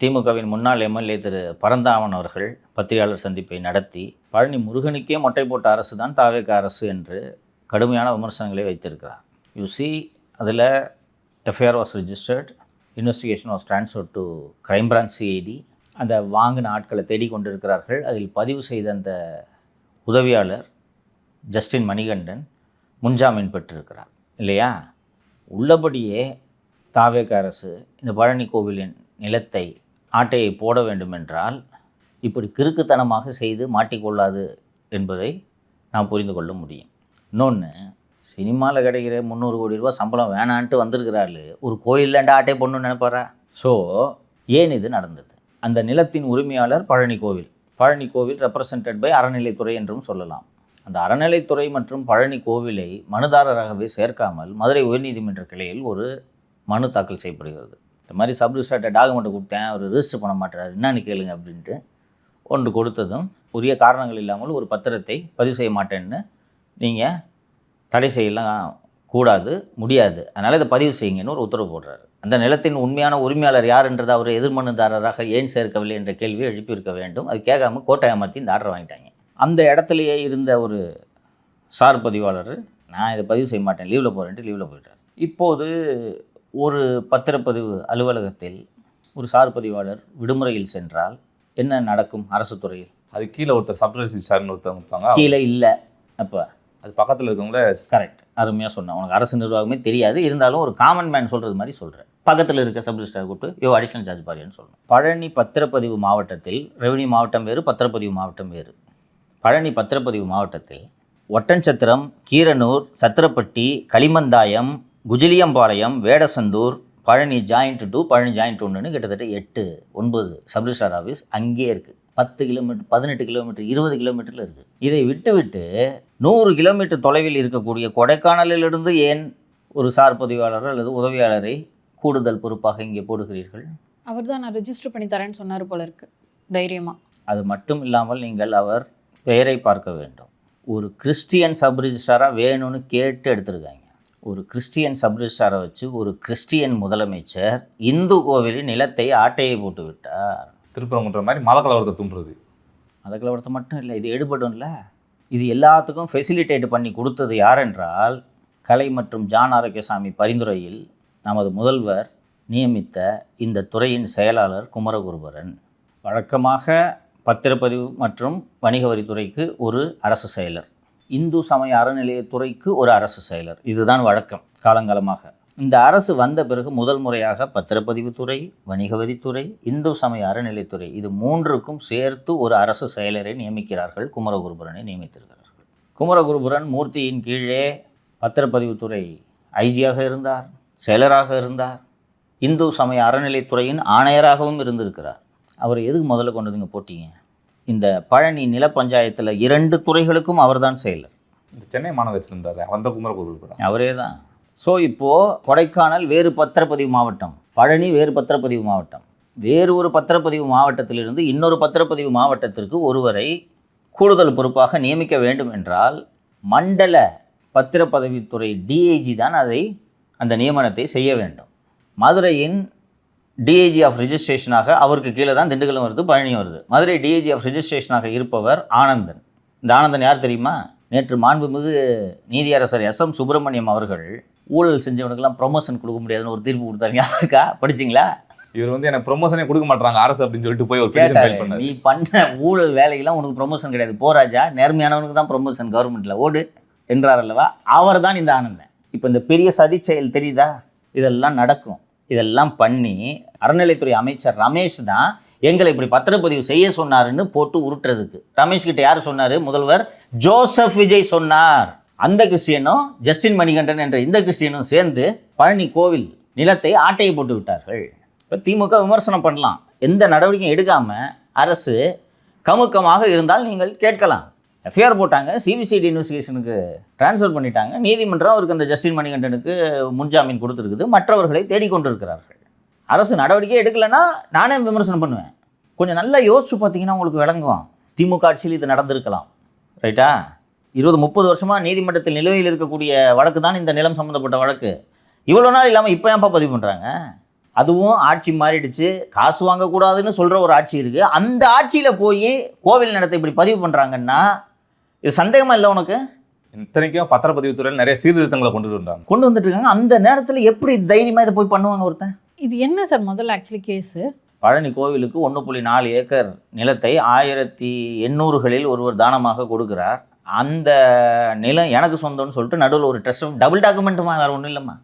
திமுகவின் முன்னாள் எம்எல்ஏ திரு பரந்தாமன் அவர்கள் பத்திரிகையாளர் சந்திப்பை நடத்தி பழனி முருகனுக்கே மொட்டை போட்ட அரசு தான் தாவேக அரசு என்று கடுமையான விமர்சனங்களை வைத்திருக்கிறார். யூசி அதில் FIR was registered, investigation was transfer to crime branch CID. அந்த வாங்கின ஆட்களை தேடிக்கொண்டிருக்கிறார்கள். அதில் பதிவு செய்த அந்த உதவியாளர் ஜஸ்டின் மணிகண்டன் முன்ஜாமீன் பெற்றிருக்கிறார் இல்லையா? உள்ளபடியே தாவேக அரசு இந்த பழனி கோவிலின் நிலத்தை ஆட்டையை போட வேண்டுமென்றால் இப்படி கிறுக்குத்தனமாக செய்து மாட்டிக்கொள்ளாது என்பதை நாம் புரிந்து கொள்ள முடியும். இன்னொன்று, சினிமாவில் கிடைக்கிற 300 கோடி ரூபா சம்பளம் வேணான்ட்டு வந்திருக்கிறாள், ஒரு கோயில்லாண்டா ஆட்டை போடணும்னு நினைப்பாரா? ஸோ ஏன் இது நடந்தது? அந்த நிலத்தின் உரிமையாளர் பழனி கோவில். பழனி கோவில் ரெப்ரசன்டட் பை அறநிலைத்துறை என்றும் சொல்லலாம். அந்த அறநிலைத்துறை மற்றும் பழனி கோவிலை மனுதாரராகவே சேர்க்காமல் மதுரை உயர்நீதிமன்ற கிளையில் ஒரு மனு தாக்கல் செய்யப்படுகிறது. இந்த மாதிரி சப் ரிஜிஸ்ட்ரார்ட்ட டாக்குமெண்ட்டை கொடுத்தேன், அவர் ரிஜிஸ்டர் பண்ண மாட்டார், என்னன்னு கேளுங்க அப்படின்ட்டு ஒன்று கொடுத்ததும் உரிய காரணங்கள் இல்லாமல் ஒரு பத்திரத்தை பதிவு செய்ய மாட்டேன்னு நீங்கள் தடை செய்யலாம் கூடாது, முடியாது, அதனால் இதை பதிவு செய்யுங்கன்னு ஒரு உத்தரவு போடுறாரு. அந்த நிலத்தின் உண்மையான உரிமையாளர் யார் என்றதை அவர் எதிர்மனுதாரராக ஏன் சேர்க்கவில்லை என்ற கேள்வியை எழுப்பியிருக்க வேண்டும். அது கேட்காம கோட்டை ஏமாற்றி இந்த ஆர்டர் வாங்கிட்டாங்க. அந்த இடத்துலையே இருந்த ஒரு சார் பதிவாளர், நான் இதை பதிவு செய்ய மாட்டேன், லீவில் போகிறேன்ட்டு லீவில் போயிட்டார். இப்போது ஒரு பத்திரப்பதிவு அலுவலகத்தில் ஒரு சார் பதிவாளர் விடுமுறையில் சென்றால் என்ன நடக்கும்? அரசு துறையில் அது கீழே ஒருத்தர் சப் ரிஜிஸ்ட்ரார்னு ஒருத்தவங்க இருப்பாங்க, கீழே இல்லை. அப்போ அது பக்கத்தில் இருக்கவங்கள கரெக்ட், அருமையாக சொன்னேன். உனக்கு அரசு நிர்வாகமே தெரியாது, இருந்தாலும் ஒரு காமன் மேன் சொல்கிறது மாதிரி சொல்கிறேன். பக்கத்தில் இருக்க சப் ரிஜிஸ்ட்ரார் கூப்பிட்டு அடிஷனல் சார்ஜ் பாருன்னு சொல்லணும். பழனி பத்திரப்பதிவு மாவட்டத்தில் ரெவன்யூ மாவட்டம் வேறு, பத்திரப்பதிவு மாவட்டம் வேறு. பழனி பத்திரப்பதிவு மாவட்டத்தில் ஒட்டன்சத்திரம், கீரனூர், சத்திரப்பட்டி, களிமந்தாயம், குஜிலியம்பாளையம், வேடசந்தூர், பழனி ஜாயிண்ட் 2, பழனி ஜாயிண்ட் 1ன்னு கிட்டத்தட்ட 8-9 சப் ரிஜிஸ்ட்ரார் ஆஃபீஸ் அங்கேயே இருக்குது. 10 கிலோமீட்டர், 18 கிலோமீட்டர், 20 கிலோமீட்டரில் இருக்குது. இதை விட்டு 100 கிலோமீட்டர் தொலைவில் இருக்கக்கூடிய கொடைக்கானலிலிருந்து ஏன் ஒரு சார் பதிவாளர் அல்லது உதவியாளரை கூடுதல் பொறுப்பாக இங்கே போடுகிறீர்கள்? அவர் தான் நான் ரெஜிஸ்டர் பண்ணி தரேன்னு சொன்னார் போல இருக்கு, தைரியமாக. அது மட்டும் இல்லாமல் நீங்கள் அவர் பெயரை பார்க்க வேண்டும். ஒரு கிறிஸ்டியன் சப் ரிஜிஸ்ட்ராராக வேணும்னு கேட்டு எடுத்திருக்காங்க. ஒரு கிறிஸ்டியன் சப் ரிஜிஸ்ட்ராரை வச்சு ஒரு கிறிஸ்டியன் முதலமைச்சர் இந்து கோவிலின் நிலத்தை ஆட்டையை போட்டு விட்டார். திருப்பரங்குன்ற மாதிரி மத கலவரத்தை தூண்டுறது. மத கலவரத்தை மட்டும் இல்லை, இது எடுபடும்ல. இது எல்லாத்துக்கும் ஃபெசிலிட்டேட் பண்ணி கொடுத்தது யார் என்றால், கலை மற்றும் ஜான் ஆரோக்கியசாமி பரிந்துரையில் நமது முதல்வர் நியமித்த இந்த துறையின் செயலாளர் குமரகுருபரன். வழக்கமாக பத்திரப்பதிவு மற்றும் வணிக வரித்துறைக்கு ஒரு அரசு செயலர், இந்து சமய அறநிலையத்துறைக்கு ஒரு அரசு செயலர், இதுதான் வழக்கம் காலங்காலமாக. இந்த அரசு வந்த பிறகு முதல் முறையாக பத்திரப்பதிவுத்துறை, வணிக வரித்துறை, இந்து சமய அறநிலைத்துறை இது 3க்கும் சேர்த்து ஒரு அரசு செயலரை நியமிக்கிறார்கள். குமரகுருபரனை நியமித்திருக்கிறார்கள். குமரகுருபரன் மூர்த்தியின் கீழே பத்திரப்பதிவுத்துறை ஐஜியாக இருந்தார், செயலராக இருந்தார், இந்து சமய அறநிலைத்துறையின் ஆணையராகவும் இருந்திருக்கிறார். அவர் எதுக்கு முதல்ல கொண்டு வந்துங்க போட்டீங்க? இந்த பழனி நில பஞ்சாயத்தில் 2 துறைகளுக்கும் அவர்தான் செயலர். இந்த சென்னை மாநகராட்சியில் இருந்தார் அந்த குமரகுருபரன், அவரே தான். ஸோ இப்போது கொடைக்கானல் வேறு பத்திரப்பதிவு மாவட்டம், பழனி வேறு பத்திரப்பதிவு மாவட்டம். வேறு ஒரு பத்திரப்பதிவு மாவட்டத்திலிருந்து இன்னொரு பத்திரப்பதிவு மாவட்டத்திற்கு ஒருவரை கூடுதல் பொறுப்பாக நியமிக்க வேண்டும் என்றால் மண்டல பத்திரப்பதிவுத்துறை டிஐஜி தான் அந்த நியமனத்தை செய்ய வேண்டும். மதுரையின் டிஐஜி ஆஃப் ரிஜிஸ்ட்ரேஷனாக அவருக்கு கீழே தான் திண்டுக்கல்லும் வருது, பழனியும் வருது. மதுரை டிஐஜி ஆஃப் ரிஜிஸ்ட்ரேஷனாக இருப்பவர் ஆனந்தன். இந்த ஆனந்தன் யார் தெரியுமா? நேற்று மாண்புமிகு நீதியரசர் எஸ்.எம். சுப்பிரமணியம் அவர்கள் ஊழல் செஞ்சவனுக்கெல்லாம் ப்ரொமோஷன் கொடுக்க முடியாதுன்னு ஒரு தீர்ப்பு கொடுத்தாங்க. இருக்கா, படிச்சிங்களா? இவர் எனக்கு ப்ரொமோஷனே கொடுக்க மாட்டாங்க அரசு அப்படின்னு சொல்லிட்டு போய் ஒரு பெட்டிஷன் ஃபைல் பண்ணாரு. நீ பண்ண ஊழல் வேலையெல்லாம் உனக்கு ப்ரொமோஷன் கிடையாது, போராஜா, நேர்மையானவனுக்கு தான் ப்ரொமோஷன் கவர்மெண்ட்டில் ஓடு என்றார் அல்லவா? அவர் தான் இந்த ஆனந்தன். இப்போ இந்த பெரிய சதி செயல் தெரியுதா? இதெல்லாம் நடக்கும். இதெல்லாம் பண்ணி அறநிலைத்துறை அமைச்சர் ரமேஷ் தான் எங்களை இப்படி பத்திரப்பதிவு செய்ய சொன்னாருன்னு போட்டு உருட்டுறதுக்கு. ரமேஷ் கிட்ட யார் சொன்னார்? முதல்வர் ஜோசப் விஜய் சொன்னார். அந்த கிறிஸ்டியனும் ஜஸ்டின் மணிகண்டன் என்ற இந்த கிறிஸ்டியனும் சேர்ந்து பழனி கோவில் நிலத்தை ஆட்டையை போட்டு விட்டார்கள். இப்போ திமுக விமர்சனம் பண்ணலாம், எந்த நடவடிக்கையும் எடுக்காமல் அரசு கமுக்கமாக இருந்தால் நீங்கள் கேட்கலாம். எஃப்ஐஆர் போட்டாங்க, சிபிசிஐடி இன்வெஸ்டிகேஷனுக்கு ட்ரான்ஸ்ஃபர் பண்ணிட்டாங்க, நீதிமன்றம் அவருக்கு அந்த ஜஸ்டின் மணிகண்டனுக்கு முன்ஜாமீன் கொடுத்துருக்குது, மற்றவர்களை தேடிக்கொண்டிருக்கிறார்கள். அரசு நடவடிக்கை எடுக்கலைன்னா நானே விமர்சனம் பண்ணுவேன். கொஞ்சம் நல்லா யோசிச்சு பார்த்தீங்கன்னா உங்களுக்கு விளங்கும். திமுக ஆட்சியில் இது நடந்திருக்கலாம், ரைட்டா? 20-30 வருஷமாக நீதிமன்றத்தில் நிலுவையில் இருக்கக்கூடிய வழக்கு தான் இந்த நிலம் சம்மந்தப்பட்ட வழக்கு. இவ்வளோ நாள் இல்லாமல் இப்போ ஏன்ப்பா பதிவு பண்ணுறாங்க? அதுவும் ஆட்சி மாறிடுச்சு, காசு வாங்கக்கூடாதுன்னு சொல்கிற ஒரு ஆட்சி இருக்குது. அந்த ஆட்சியில் போய் கோவில் நிலத்தை இப்படி பதிவு பண்ணுறாங்கன்னா இது சந்தேகமாக இல்லை உனக்கு? இத்தனைக்கும் பத்திரப்பதிவுத்துறையில் நிறைய சீர்திருத்தங்களை கொண்டு வந்துட்டு இருக்காங்க. அந்த நேரத்தில் எப்படி தைரியமாக இதை போய் பண்ணுவாங்க ஒருத்தன்? இது என்ன சார் முதல்ல ஆக்சுவலி கேஸு? பழனி கோவிலுக்கு 1.4 ஏக்கர் நிலத்தை 1800களில் ஒருவர் தானமாக கொடுக்குறார். அந்த நிலம் எனக்கு சொந்தம்னு சொல்லிட்டு நடுவில் ஒரு ட்ரஸ்ட், டபுள் டாக்குமெண்ட்டுமா, வேறு ஒன்றும் இல்லைம்மா.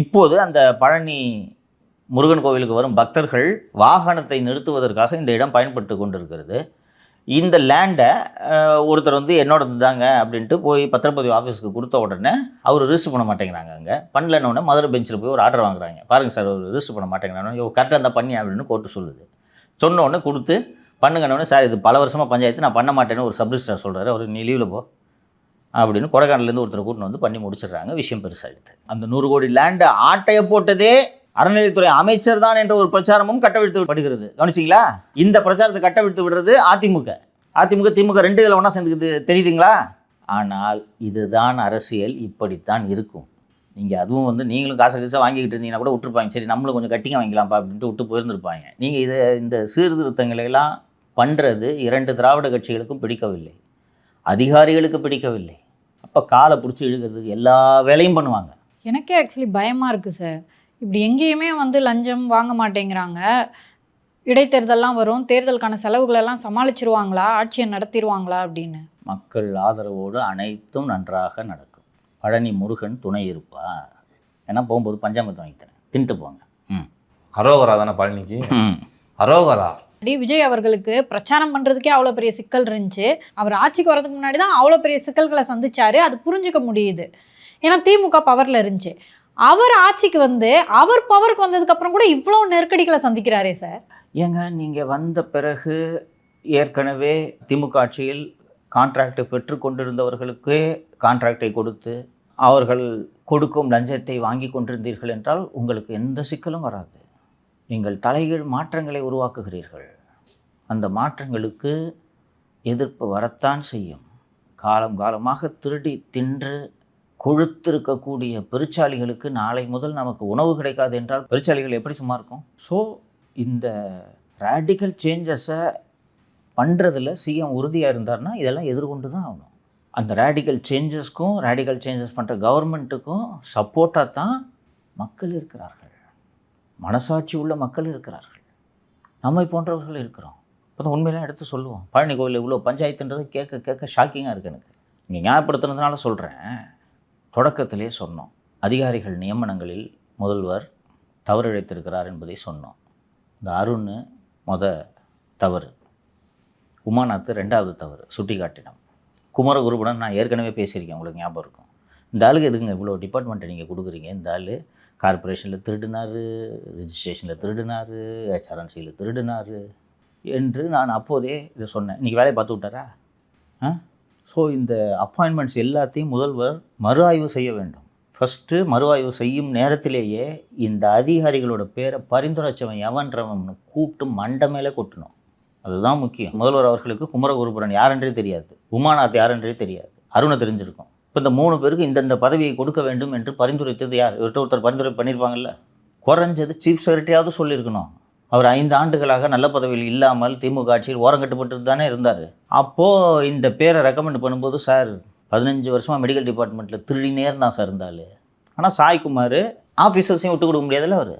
இப்போது அந்த பழனி முருகன் கோவிலுக்கு வரும் பக்தர்கள் வாகனத்தை நிறுத்துவதற்காக இந்த இடம் பயன்பட்டு கொண்டிருக்கிறது. இந்த லேண்டை ஒருத்தர் வந்து என்னோட தாங்க அப்படின்ட்டு போய் பத்திரப்பதிவு ஆஃபீஸுக்கு கொடுத்த உடனே அவர் ரிஜிஸ்டர் பண்ண மாட்டேங்கிறாங்க. அங்கே பண்ணலன்னொடனே மதுரை பெஞ்சில் போய் ஒரு ஆர்டர் வாங்குறாங்க. பாருங்கள் சார், அவர் ரிஜிஸ்டர் பண்ண மாட்டேங்கிறாங்க, கரெக்டாக இருந்தால் பண்ணி அப்படின்னு கோர்ட்டு சொல்லுது. சொன்ன உடனே கொடுத்து பண்ணுங்கன்னொடனே, சார் இது பல வருஷமாக பஞ்சாயத்து, நான் பண்ண மாட்டேன்னு ஒரு சப்ரிஜிஸ்ட்ரார் சொல்கிறாரு. அவர் நீ லீவில் போ அப்படின்னு கொடைக்கானலேருந்து ஒருத்தரை கூட்டின்னு வந்து பண்ணி முடிச்சிடுறாங்க. விஷயம் பெருசாகிடுது. அந்த 100 கோடி லேண்டை ஆட்டையை போட்டதே அறநிலையத்துறை அமைச்சர் தான் என்ற ஒரு பிரச்சாரமும் கட்டவிழ்த்து படுகிறது. கவனிச்சிங்களா? இந்த பிரச்சாரத்தை கட்டவிழ்த்து விடுறது அதிமுக. திமுக 2 இதில் ஒன்றா சேர்ந்துக்குது, தெரியுதுங்களா? ஆனால் இதுதான் அரசியல், இப்படித்தான் இருக்கும். நீங்கள் அதுவும் வந்து நீங்களும் காசை வாங்கிக்கிட்டு இருந்தீங்கன்னா கூட விட்டுருப்பாங்க, சரி நம்மளும் கொஞ்சம் கட்டிங்க வாங்கிக்கலாம்ப்பா அப்படின்ட்டு விட்டு போயிருந்துருப்பாங்க. நீங்கள் இந்த சீர்திருத்தங்களெல்லாம் பண்ணுறது 2 திராவிட கட்சிகளுக்கும் பிடிக்கவில்லை, அதிகாரிகளுக்கு பிடிக்கவில்லை. அப்போ காலை பிடிச்சி இழுக்கிறதுக்கு எல்லா வேலையும் பண்ணுவாங்க. எனக்கே ஆக்சுவலி பயமாக இருக்குது சார். இப்படி எங்கேயுமே வந்து லஞ்சம் வாங்க மாட்டேங்கிறாங்க, இடைத்தேர்தல்லாம் வரும், தேர்தலுக்கான செலவுகளெல்லாம் சமாளிச்சிருவாங்களா, ஆட்சியை நடத்திடுவாங்களா அப்படின்னு. மக்கள் ஆதரவோடு அனைத்தும் நன்றாக நடக்கும். பழனி முருகன் துணை இருப்பார். ஏன்னா போகும்போது பஞ்சாமிர்தம் வாங்கித்தரேன், தின்ட்டு போங்க. அரோகரா தானே பழனிக்கு? அரோகரா. விஜய் அவர்களுக்கு பிரச்சாரம் பண்ணுறதுக்கே அவ்வளோ பெரிய சிக்கல் இருந்துச்சு. அவர் ஆட்சிக்கு வரதுக்கு முன்னாடி தான் அவ்வளோ பெரிய சிக்கல்களை சந்திச்சாரு. அது புரிஞ்சுக்க முடியுது. ஏன்னா திமுக பவரில் இருந்துச்சு. அவர் ஆட்சிக்கு வந்து அவர் பவருக்கு வந்ததுக்கப்புறம் கூட இவ்வளோ நெருக்கடிகளை சந்திக்கிறாரே சார். ஏங்க நீங்கள் வந்த பிறகு ஏற்கனவே திமுக ஆட்சியில் கான்ட்ராக்டை பெற்று கொண்டிருந்தவர்களுக்கே கான்ட்ராக்டை கொடுத்து அவர்கள் கொடுக்கும் லஞ்சத்தை வாங்கி கொண்டிருந்தீர்கள் என்றால் உங்களுக்கு எந்த சிக்கலும் வராது. நீங்கள் தலைகீழ் மாற்றங்களை உருவாக்குகிறீர்கள். அந்த மாற்றங்களுக்கு எதிர்ப்பு வரத்தான் செய்யும். காலம் காலமாக திருடி தின்று கொழுத்திருக்கக்கூடிய பெருச்சாளிகளுக்கு நாளை முதல் நமக்கு உணவு கிடைக்காது என்றால் பெருச்சாளிகள் எப்படி சும்மா இருக்கும்? ஸோ இந்த ரேடிக்கல் சேஞ்சஸை பண்ணுறதுல சிஎம் உறுதியாக இருந்தார்னா இதெல்லாம் எதிர்கொண்டு தான் ஆகணும். அந்த ரேடிக்கல் சேஞ்சஸ்க்கும் ரேடிக்கல் சேஞ்சஸ் பண்ணுற கவர்மெண்ட்டுக்கும் சப்போர்ட்டாக தான் மக்கள் இருக்கிறார்கள், மனசாட்சி உள்ள மக்கள் இருக்கிறார்கள், நம்மை போன்றவர்கள் இருக்கிறோம். இப்போ தான் உண்மையெல்லாம் எடுத்து சொல்லுவோம். பழனி கோவில் இவ்வளோ பஞ்சாயத்துன்றது கேட்க ஷாக்கிங்காக இருக்குது எனக்கு. நீங்கள் ஞாபகப்படுத்துனதுனால சொல்கிறேன். தொடக்கத்திலே சொன்னோம், அதிகாரிகள் நியமனங்களில் முதல்வர் தவறிழைத்திருக்கிறார் என்பதை சொன்னோம். இந்த அருண் தவறு, உமாநாத் 2வது தவறு சுட்டி காட்டினோம். குமரகுருபுடன் நான் ஏற்கனவே பேசியிருக்கேன், உங்களுக்கு ஞாபகம் இருக்கும். இந்த ஆளுக்கு எதுங்க இவ்வளோ டிபார்ட்மெண்ட்டை நீங்கள் கொடுக்குறீங்க? இந்த ஆள் கார்பரேஷனில் திருடினார், ரிஜிஸ்ட்ரேஷனில் திருடினார், ஹெச்ஆர்என்சியில் திருடினார் என்று நான் அப்போதே இதை சொன்னேன். இன்றைக்கி வேலையை பார்த்து விட்டாரா? ஸோ இந்த அப்பாயின்மெண்ட்ஸ் எல்லாத்தையும் முதல்வர் மறு ஆய்வு செய்ய வேண்டும். ஃபஸ்ட்டு மறு ஆய்வு செய்யும் நேரத்திலேயே இந்த அதிகாரிகளோட பேரை பரிந்துரைச்சவன் எவன்றவன் கூப்பிட்டு மண்டை மேலே கொட்டணும். அதுதான் முக்கியம். முதல்வர் அவர்களுக்கு குமரகுருபுரன் யாரென்றே தெரியாது, உமாநாத் யாரென்றே தெரியாது, அருணை தெரிஞ்சிருக்கும். இப்போ இந்த 3 பேருக்கு இந்தந்த பதவியை கொடுக்க வேண்டும் என்று பரிந்துரைத்தது யார்? ஒருத்தர் பரிந்துரை பண்ணியிருப்பாங்கல்ல. குறைஞ்சது சீஃப் செக்ரட்டரியாவது சொல்லியிருக்கணும். அவர் 5 ஆண்டுகளாக நல்ல பதவியில் இல்லாமல் திமுக ஆட்சியில் ஓரங்கட்டுப்பட்டு தானே இருந்தார். அப்போது இந்த பேரை ரெக்கமெண்ட் பண்ணும்போது, சார் 15 வருஷமாக மெடிக்கல் டிபார்ட்மெண்ட்டில் திருடினே இருந்தான் சார் இருந்தால். ஆனால் சாய்குமார் ஆஃபீஸர்ஸையும் விட்டு கொடுக்க முடியாதுல்ல அவர்.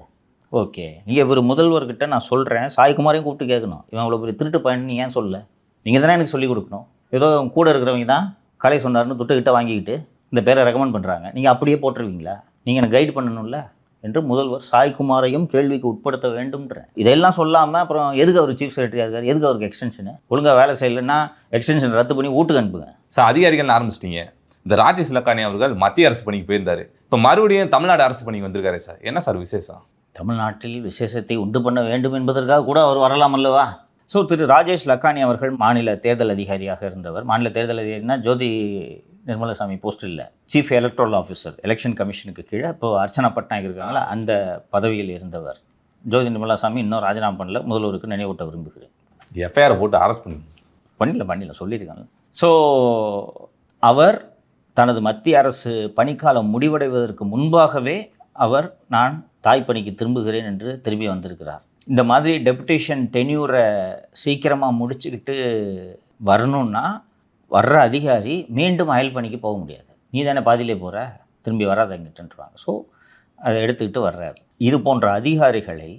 ஓகே, நீங்கள் இவர் முதல்வர்கிட்ட நான் சொல்கிறேன், சாய்குமாரையும் கூப்பிட்டு கேட்கணும், இவன் அவ்வளோ பெரிய திருட்டு பயன் நீ ஏன் சொல்ல? நீங்கள் தானே எனக்கு சொல்லிக் கொடுக்கணும். ஏதோ கூட இருக்கிறவங்க தான் கலை சொன்னார்னு துட்டுக்கிட்ட வாங்கிக்கிட்டு இந்த பேரை ரெக்கமெண்ட் பண்ணுறாங்க, நீங்கள் அப்படியே போட்டுருவீங்களா? நீங்கள் எனக்கு கைடு பண்ணணும்ல என்று முதல்வர் சாய்குமாரையும் கேள்விக்கு உட்படுத்த வேண்டும்ன்றேன். இதெல்லாம் சொல்லாமல் அப்புறம் எதுக்கு அவர் சீஃப் செக்ரட்டரியாக இருக்கார், எதுக்கு அவருக்கு எக்ஸ்டென்ஷனு? ஒழுங்காக வேலை செய்யலைன்னா எக்ஸ்டென்ஷன் ரத்து பண்ணி வீட்டுக்கு அனுப்புங்க. சார், அதிகாரிகள் ஆரம்பிச்சிட்டிங்க. இந்த ராஜேஷ் லக்கானி அவர்கள் மத்திய அரசு பணிக்கு போயிருந்தார், இப்போ மறுபடியும் தமிழ்நாடு அரசு பணிக்கு வந்திருக்காரு சார். என்ன சார் விசேஷம்? தமிழ்நாட்டில் விசேஷத்தை உண்டு பண்ண வேண்டும் என்பதற்காக கூட அவர் வரலாம் அல்லவா? ஸோ திரு ராஜேஷ் லக்கானி அவர்கள் மாநில தேர்தல் அதிகாரியாக இருந்தவர். மாநில தேர்தல் அதிகாரினா ஜோதி நிர்மலசாமி போஸ்ட் இல்லை, சீஃப் எலக்ட்ரல் ஆஃபீஸர் எலெக்ஷன் கமிஷனுக்கு கீழே இப்போ அர்ச்சனா பட்நாயக் இருக்காங்களா, அந்த பதவியில் இருந்தவர். ஜோதி நிர்மலசாமி இன்னும் ராஜினாமா பண்ணல, முதல்வருக்கு நினைவூட்ட விரும்புகிறேன். எஃப்ஐஆர் போட்டு அரெஸ்ட் பண்ணிடல சொல்லியிருக்காங்க. ஸோ அவர் தனது மத்திய அரசு பணிக்காலம் முடிவடைவதற்கு முன்பாகவே அவர் நான் தாய்ப்பணிக்கு திரும்புகிறேன் என்று திரும்பி வந்திருக்கிறார். இந்த மாதிரி டெபுடேஷன் டென்யூரை சீக்கிரமாக முடிச்சுக்கிட்டு வரணுன்னா வர்ற அதிகாரி மீண்டும் அயல் பணிக்கு போக முடியாது. நீ தானே பாதியிலே போகிற, திரும்பி வராதங்கிட்டுருவாங்க. ஸோ அதை எடுத்துக்கிட்டு வர்றார். இது போன்ற அதிகாரிகளை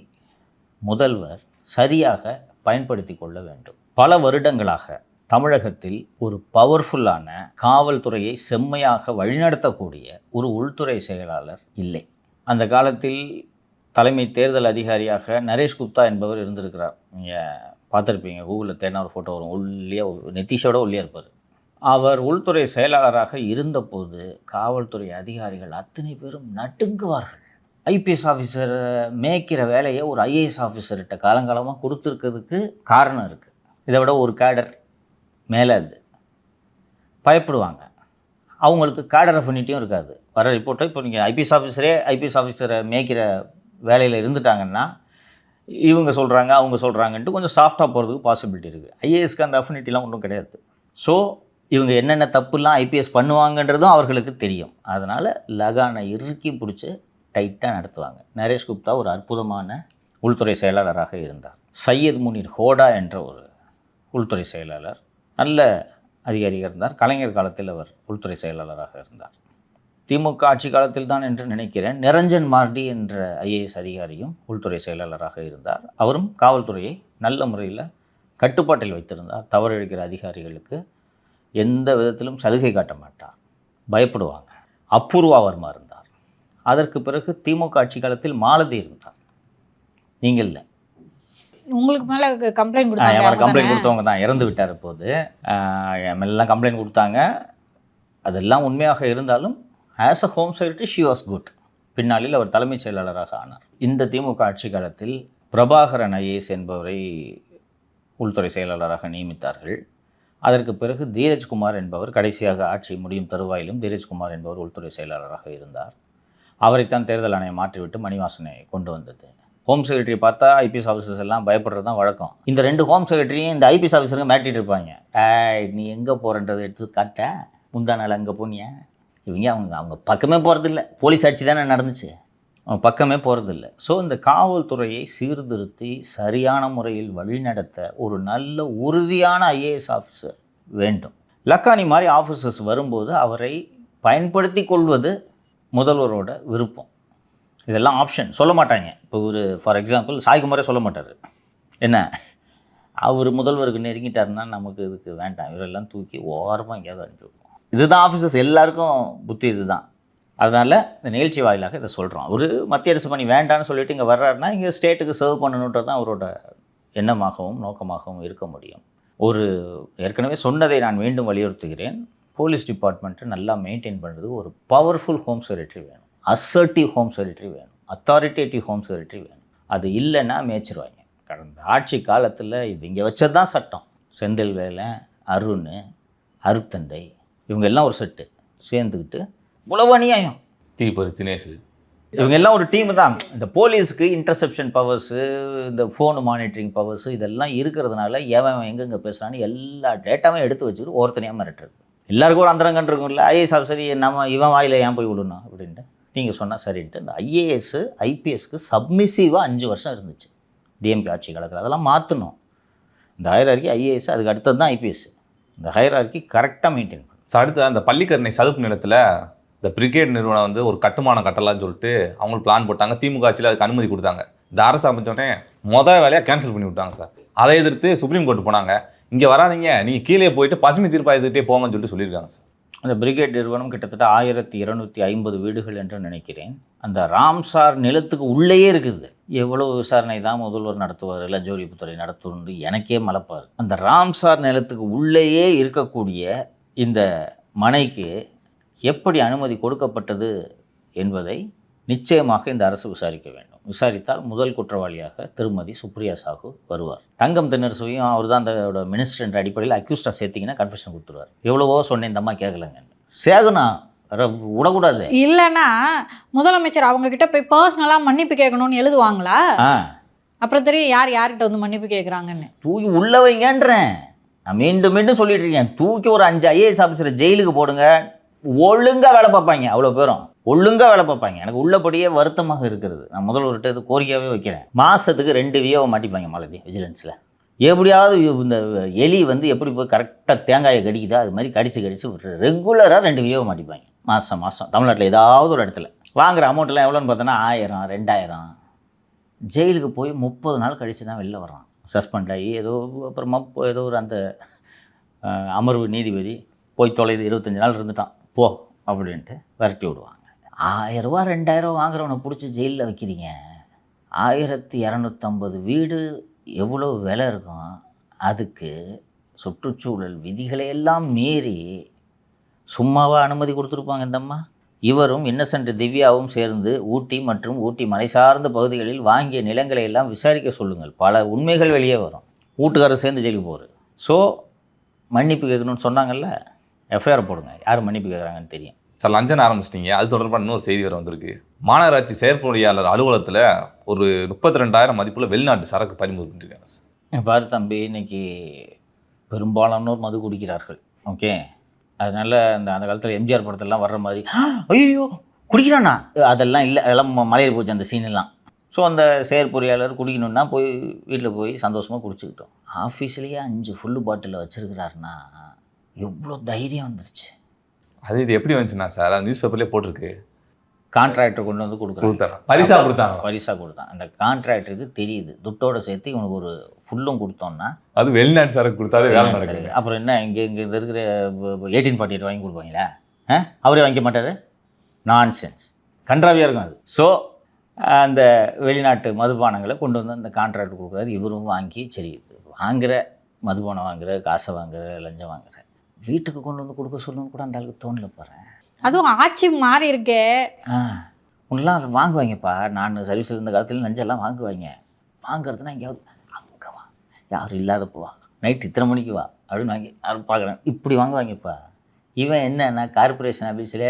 முதல்வர் சரியாக பயன்படுத்தி கொள்ள வேண்டும். பல வருடங்களாக தமிழகத்தில் ஒரு பவர்ஃபுல்லான காவல்துறையை செம்மையாக வழிநடத்தக்கூடிய ஒரு உள்துறை செயலாளர் இல்லை. அந்த காலத்தில் தலைமை தேர்தல் அதிகாரியாக நரேஷ் குப்தா என்பவர் இருந்திருக்கிறார். நீங்கள் பார்த்துருப்பீங்க, கூகுளில் தேடினா ஒரு ஃபோட்டோ வரும். ஒல்லியாக, நிதிஷோட ஒல்லியாக இருப்பார். அவர் உள்துறை செயலாளராக இருந்தபோது காவல்துறை அதிகாரிகள் அத்தனை பேரும் நடுங்குவார்கள். ஐபிஎஸ் ஆஃபீஸரை மேய்க்கிற வேலையை ஒரு ஐஏஎஸ் ஆஃபீஸர்கிட்ட காலங்காலமாக கொடுத்துருக்கிறதுக்கு காரணம் இருக்குது. இதை விட ஒரு கேடர் மேலே அது பயப்படுவாங்க. அவங்களுக்கு கேடர் அஃபினிட்டியும் இருக்காது. வர ரிப்போர்ட்டை இப்போ நீங்கள் ஐபிஎஸ் ஆஃபீஸரை மேய்க்கிற வேலையில் இருந்துட்டாங்கன்னா இவங்க சொல்கிறாங்க அவங்க சொல்கிறாங்கன்ட்டு கொஞ்சம் சாஃப்டாக போகிறதுக்கு பாசிபிலிட்டி இருக்குது. ஐஏஎஸ்க்கு அந்த அஃபினிட்டிலாம் ஒன்றும் கிடையாது. ஸோ இவங்க என்னென்ன தப்புலாம் ஐபிஎஸ் பண்ணுவாங்கன்றதும் அவர்களுக்கு தெரியும். அதனால் லகானை இறுக்கி பிடிச்சி டைட்டாக நடத்துவாங்க. நரேஷ் குப்தா ஒரு அற்புதமான உள்துறை செயலாளராக இருந்தார். சையத் முனீர் ஹோடா என்ற ஒரு உள்துறை செயலாளர் நல்ல அதிகாரியாக இருந்தார். கலைஞர் காலத்தில் அவர் உள்துறை செயலாளராக இருந்தார். திமுக ஆட்சி காலத்தில் தான் என்று நினைக்கிறேன் நிரஞ்சன் மார்டி என்ற ஐஏஎஸ் அதிகாரியும் உள்துறை செயலாளராக இருந்தார். அவரும் காவல்துறையை நல்ல முறையில் கட்டுப்பாட்டில் வைத்திருந்தார். தவறிழைக்கிற அதிகாரிகளுக்கு எந்த விதத்திலும் சலுகை காட்ட மாட்டார், பயப்படுவாங்க. அபூர்வா வர்மா இருந்தார். அதற்கு பிறகு திமுக ஆட்சி காலத்தில் மாலதி இருந்தார். நீங்கள் இல்லை, உங்களுக்கு மேலே கம்ப்ளைண்ட் கம்ப்ளைண்ட் கொடுத்தவங்க தான் இறந்து விட்டார். இப்போது எல்லாம் கம்ப்ளைண்ட் கொடுத்தாங்க. அதெல்லாம் உண்மையாக இருந்தாலும் as a home secretary she was good. பின்னாளில் அவர் தலைமைச் செயலாளராக ஆனார். இந்த திமுக ஆட்சி காலத்தில் பிரபாகரன் ஐஏஎஸ் என்பவரை உள்துறை செயலாளராக நியமித்தார்கள். அதற்கு பிறகு தீரஜ்குமார் என்பவர் கடைசியாக ஆட்சி முடியும் தருவாயிலும் தீரஜ்குமார் என்பவர் உள்துறை செயலாளராக இருந்தார். அவரைத்தான் தேர்தல் ஆணையம் மாற்றிவிட்டு மணிவாசனை கொண்டு வந்தது. ஹோம் செக்ரட்டரி பார்த்தா ஐபிஎஸ் ஆஃபீஸர்ஸ் எல்லாம் பயப்படுறது தான் வழக்கம். இந்த 2 ஹோம் செக்ரட்டரியும் இந்த ஐபிஎஸ் ஆஃபீஸருங்க மாட்டிகிட்டு இருப்பாங்க. நீ எங்கே போகிறன்றதை எடுத்து காட்ட, முந்தா நாள் அங்கே போனியா? இவங்க அவங்க பக்கமே போகிறதில்ல. போலீஸ் ஆட்சி தானே நடந்துச்சு, அவங்க பக்கமே போகிறதில்ல. ஸோ இந்த காவல்துறையை சீர்திருத்தி சரியான முறையில் வழிநடத்த ஒரு நல்ல உறுதியான ஐஏஎஸ் ஆஃபீஸர் வேண்டும். லக்கானி மாதிரி ஆஃபீஸர்ஸ் வரும்போது அவரை பயன்படுத்தி கொள்வது முதல்வரோட விருப்பம். இதெல்லாம் ஆப்ஷன் சொல்ல மாட்டாங்க. இப்போ ஒரு ஃபார் எக்ஸாம்பிள் சாய்குமாரே சொல்ல மாட்டார். என்ன, அவர் முதல்வருக்கு நெருங்கிட்டாருன்னா நமக்கு இதுக்கு வேண்டாம், இவரெல்லாம் தூக்கி ஓரமாக எங்கேயாவது அனுப்பிவிடுவோம். இதுதான் ஆஃபீஸர்ஸ் எல்லாருக்கும் புத்தி இதுதான். அதனால் இந்த நிகழ்ச்சி வாயிலாக இதை சொல்கிறோம். ஒரு மத்திய அரசு பணி வேண்டான்னு சொல்லிட்டு இங்கே வர்றாருன்னா இங்கே ஸ்டேட்டுக்கு சர்வ் பண்ணணுன்றது தான் அவரோட எண்ணமாகவும் நோக்கமாகவும் இருக்க முடியும். ஒரு ஏற்கனவே சொன்னதை நான் மீண்டும் வலியுறுத்துகிறேன். போலீஸ் டிபார்ட்மெண்ட்டை நல்லா மெயின்டைன் பண்ணுறது ஒரு பவர்ஃபுல் ஹோம் செக்ரட்டரி வேணும், அசர்ட்டிவ் ஹோம் செக்ரட்டரி வேணும், அத்தாரிட்டேட்டிவ் ஹோம் செக்ரட்டரி வேணும். அது இல்லைன்னா மேய்ச்சிருவாங்க. கடந்த ஆட்சி காலத்தில் இங்கே வச்சது தான் சட்டம். செந்தில் வேலை, அருண், அருத்தந்தை இவங்க எல்லாம் ஒரு செட்டு சேர்ந்துக்கிட்டு இவ்வளவு அநியாயம். தீபர் தினேஷ் இவங்க எல்லாம் ஒரு டீம் தான். இந்த போலீஸுக்கு இன்டர்செப்ஷன் பவர்ஸு, இந்த ஃபோனு மானிட்டரிங் பவர்ஸு இதெல்லாம் இருக்கிறதுனால எவன் எங்கெங்கே பேசுகிறான்னு எல்லா டேட்டாவும் எடுத்து வச்சுக்கிட்டு ஒருத்தனையாக மிரட்டுறது. எல்லாருக்கும் ஒரு அந்தரங்கன் இருக்கும்ல. ஐஏஎஸ் ஆஃபீஸர் நம்ம இவன் வாயில் ஏன் போய் விடணும் அப்படின்ட்டு நீங்கள் சொன்னால் சரின்ட்டு இந்த ஐஏஎஸ் ஐபிஎஸ்க்கு சப்மிசிவாக 5 வருஷம் இருந்துச்சு டிஎம்கே ஆட்சி காலத்தில். அதெல்லாம் மாற்றணும். இந்த ஹையரார்கி ஐஏஎஸ், அதுக்கு அடுத்தது தான் ஐபிஎஸ். இந்த ஹையரார்கி கரெக்டாக மெயின்டைன் பண்ணணும். அடுத்து அந்த பள்ளிக்கரணை சதுப்பு நிலத்தில் இந்த பிரிகேட் நிறுவனம் வந்து ஒரு கட்டுமானம் கட்டலாம்னு சொல்லிட்டு அவங்களுக்கு பிளான் போட்டாங்க. திமுக ஆட்சியில் அதுக்கு அனுமதி கொடுத்தாங்க. இந்த அரசு அமைச்சோடனே மொதல் வேலையாக கேன்சல் பண்ணி விட்டாங்க சார். அதை எதிர்த்து சுப்ரீம் கோர்ட் போனாங்க. இங்கே வராதிங்க, நீங்கள் கீழே போயிட்டு பசுமை தீர்ப்பாயத்துக்கிட்டே போங்கன்னு சொல்லிட்டு சொல்லியிருக்காங்க சார். அந்த பிரிகேட் நிறுவனம் கிட்டத்தட்ட 1250 வீடுகள் என்று நினைக்கிறேன். அந்த ராம்சார் நிலத்துக்கு உள்ளேயே இருக்குது. எவ்வளோ விசாரணை தான் முதல்வர் நடத்துவார், லஞ்ச ஒழிப்புத்துறை நடத்துவது எனக்கே மலைப்பார். அந்த ராம்சார் நிலத்துக்கு உள்ளேயே இருக்கக்கூடிய இந்த மனைக்கு எப்படி அனுமதி கொடுக்கப்பட்டது என்பதை நிச்சயமாக இந்த அரசு விசாரிக்க வேண்டும். விசாரித்தால் முதல் குற்றவாளியாக திருமதி சுப்ரியா சாஹூ வருவார். தங்கம் தென்னரசுவையும் அவர் தான் அந்த மினிஸ்டர் என்ற அடிப்படையில் அக்யூஸ்டாக சேர்த்திங்கன்னா கன்ஃபெஷன் கொடுத்துருவார். எவ்வளவோ சொன்னேன், இந்த அம்மா கேட்கலங்க, சேகனா விடக்கூடாது. இல்லைன்னா முதலமைச்சர் அவங்க கிட்ட போய் பர்சனலாக மன்னிப்பு கேட்கணும்னு எழுதுவாங்களா? அப்புறம் தெரியும் யார் யார்கிட்ட வந்து மன்னிப்பு கேட்குறாங்கன்னு. தூக்கி உள்ள வைங்கன்றேன். நான் மீண்டும் மீண்டும் சொல்லிட்டு இருக்கேன். தூக்கி ஒரு 5 ஐஏஎஸ் ஆஃபீஸரை ஜெயிலுக்கு போடுங்க, ஒழுங்காக வேலை பார்ப்பாங்க. அவ்வளோ பேரும் ஒழுங்காக வேலை பார்ப்பாங்க. எனக்கு உள்ளபடியே வருத்தமாக இருக்கிறது. நான் முதல்வர்கிட்ட இது கோரிக்கையாகவே வைக்கிறேன். மாதத்துக்கு 2 வியோவை மாட்டிப்பாங்க மாலதி விஜிலன்ஸில். எப்படியாவது இந்த எலி வந்து எப்படி போய் கரெக்டாக தேங்காயை கடிக்குதா அது மாதிரி கடிச்சு ரெகுலராக 2 வியோவை மாட்டிப்பாங்க மாதம். தமிழ்நாட்டில் ஏதாவது ஒரு இடத்துல வாங்குற அமௌண்ட்லாம் எவ்வளோன்னு பார்த்தோன்னா 1000 2000. ஜெயிலுக்கு போய் 30 நாள் கழித்து தான் வெளில வர்றான். சஸ்பெண்ட் ஆகி ஏதோ அப்புறமா ஏதோ ஒரு அந்த அமர்வு நீதிபதி போய் தொலைது 25 நாள் இருந்துட்டான் போ அப்படின்ட்டு விரட்டி விடுவாங்க. 1000 ரூபா 2000 வாங்குறவனை பிடிச்சி ஜெயிலில் வைக்கிறீங்க. 1250 வீடு எவ்வளோ விலை இருக்கும். அதுக்கு சுற்றுச்சூழல் விதிகளை எல்லாம் மீறி சும்மாவா அனுமதி கொடுத்துருப்பாங்க இந்த அம்மா? இவரும் இன்னசென்ட் திவ்யாவும் சேர்ந்து ஊட்டி மற்றும் ஊட்டி மலை சார்ந்த பகுதிகளில் வாங்கிய நிலங்களை எல்லாம் விசாரிக்க சொல்லுங்கள். பல உண்மைகள் வெளியே வரும். வீட்டுக்காரர் சேர்ந்து ஜெயிலுக்கு போகிறார். ஸோ மன்னிப்பு கேட்கணும்னு சொன்னாங்கல்ல, எஃப்ஐஆர் போடுங்க. யார் மன்னிப்பு கேட்குறாங்கன்னு தெரியும். சார் லஞ்சம் ஆரம்பிச்சிட்டிங்க, அது தொடர்பான இன்னொரு செய்தி வேறு வந்திருக்கு. மாநகராட்சி செயற்பொறியாளர் அலுவலகத்தில் ஒரு 32,000 மதிப்புள்ள வெளிநாட்டு சரக்கு பறிமுதல் பண்ணிருக்காங்க சார். பாரு தம்பி, இன்னைக்கு பெரும்பாலானோர் மது குடிக்கிறார்கள். ஓகே, அதனால் அந்த காலத்தில் எம்ஜிஆர் படத்தெல்லாம் வர்ற மாதிரி ஐயோ குடிக்கிறானா அதெல்லாம் இல்லை, அதெல்லாம் மலையில் போச்சு அந்த சீனெல்லாம். ஸோ அந்த செயற்பொறியாளர் குடிக்கணுன்னா போய் வீட்டில் போய் சந்தோஷமாக குடிச்சுக்கிட்டோம். ஆஃபீஸ்லேயே 5 ஃபுல்லு பாட்டிலில் வச்சுருக்கிறாருன்னா எவ்வளோ தைரியம் வந்துருச்சு. அது இது எப்படி வந்துச்சுன்னா சார், அது நியூஸ் பேப்பர்லேயே போட்டிருக்கு. கான்ட்ராக்டர் கொண்டு வந்து கொடுத்தாங்க, பரிசா கொடுத்தாங்க. அந்த கான்ட்ராக்டருக்கு தெரியுது துட்டோட சேர்த்து இவனுக்கு ஒரு ஃபுல்லும் கொடுத்தோன்னா அது வெளிநாட்டு சரக்கு கொடுத்தாலே வேலை நடக்குது. அப்புறம் என்ன இங்கே இருக்கிற 1848 வாங்கி கொடுப்பாங்களா? அவரே வாங்கிக்க மாட்டார். நான்சென்ஸ், கன்றாவியாக இருக்கும் அது. ஸோ அந்த வெளிநாட்டு மதுபானங்களை கொண்டு வந்து அந்த கான்ட்ராக்ட் கொடுக்குறாரு. இவரும் வாங்கி சரி வாங்குகிற மதுபானம் வாங்குகிற காசை வாங்குகிற லஞ்சம் வாங்குகிற வீட்டுக்கு கொண்டு வந்து கொடுக்க சொல்லணும்னு கூட அந்த அளவுக்கு தோணல போகிறேன். அதுவும் ஆட்சி மாறி இருக்கே. முன்னெல்லாம் வாங்குவாங்கப்பா. நான் சர்வீஸில் இருந்த காலத்தில் லஞ்செல்லாம் வாங்குவாங்க. வாங்குறதுனா எங்கேயாவது அங்கே வா, யாரும் இல்லாதப்போ வா, நைட்டு இத்தனை மணிக்கு வா அப்படின்னு வாங்கி யாரும் பார்க்குறேன். இப்படி வாங்குவாங்கப்பா. இவன் என்னன்னா கார்பரேஷன் ஆஃபீஸில்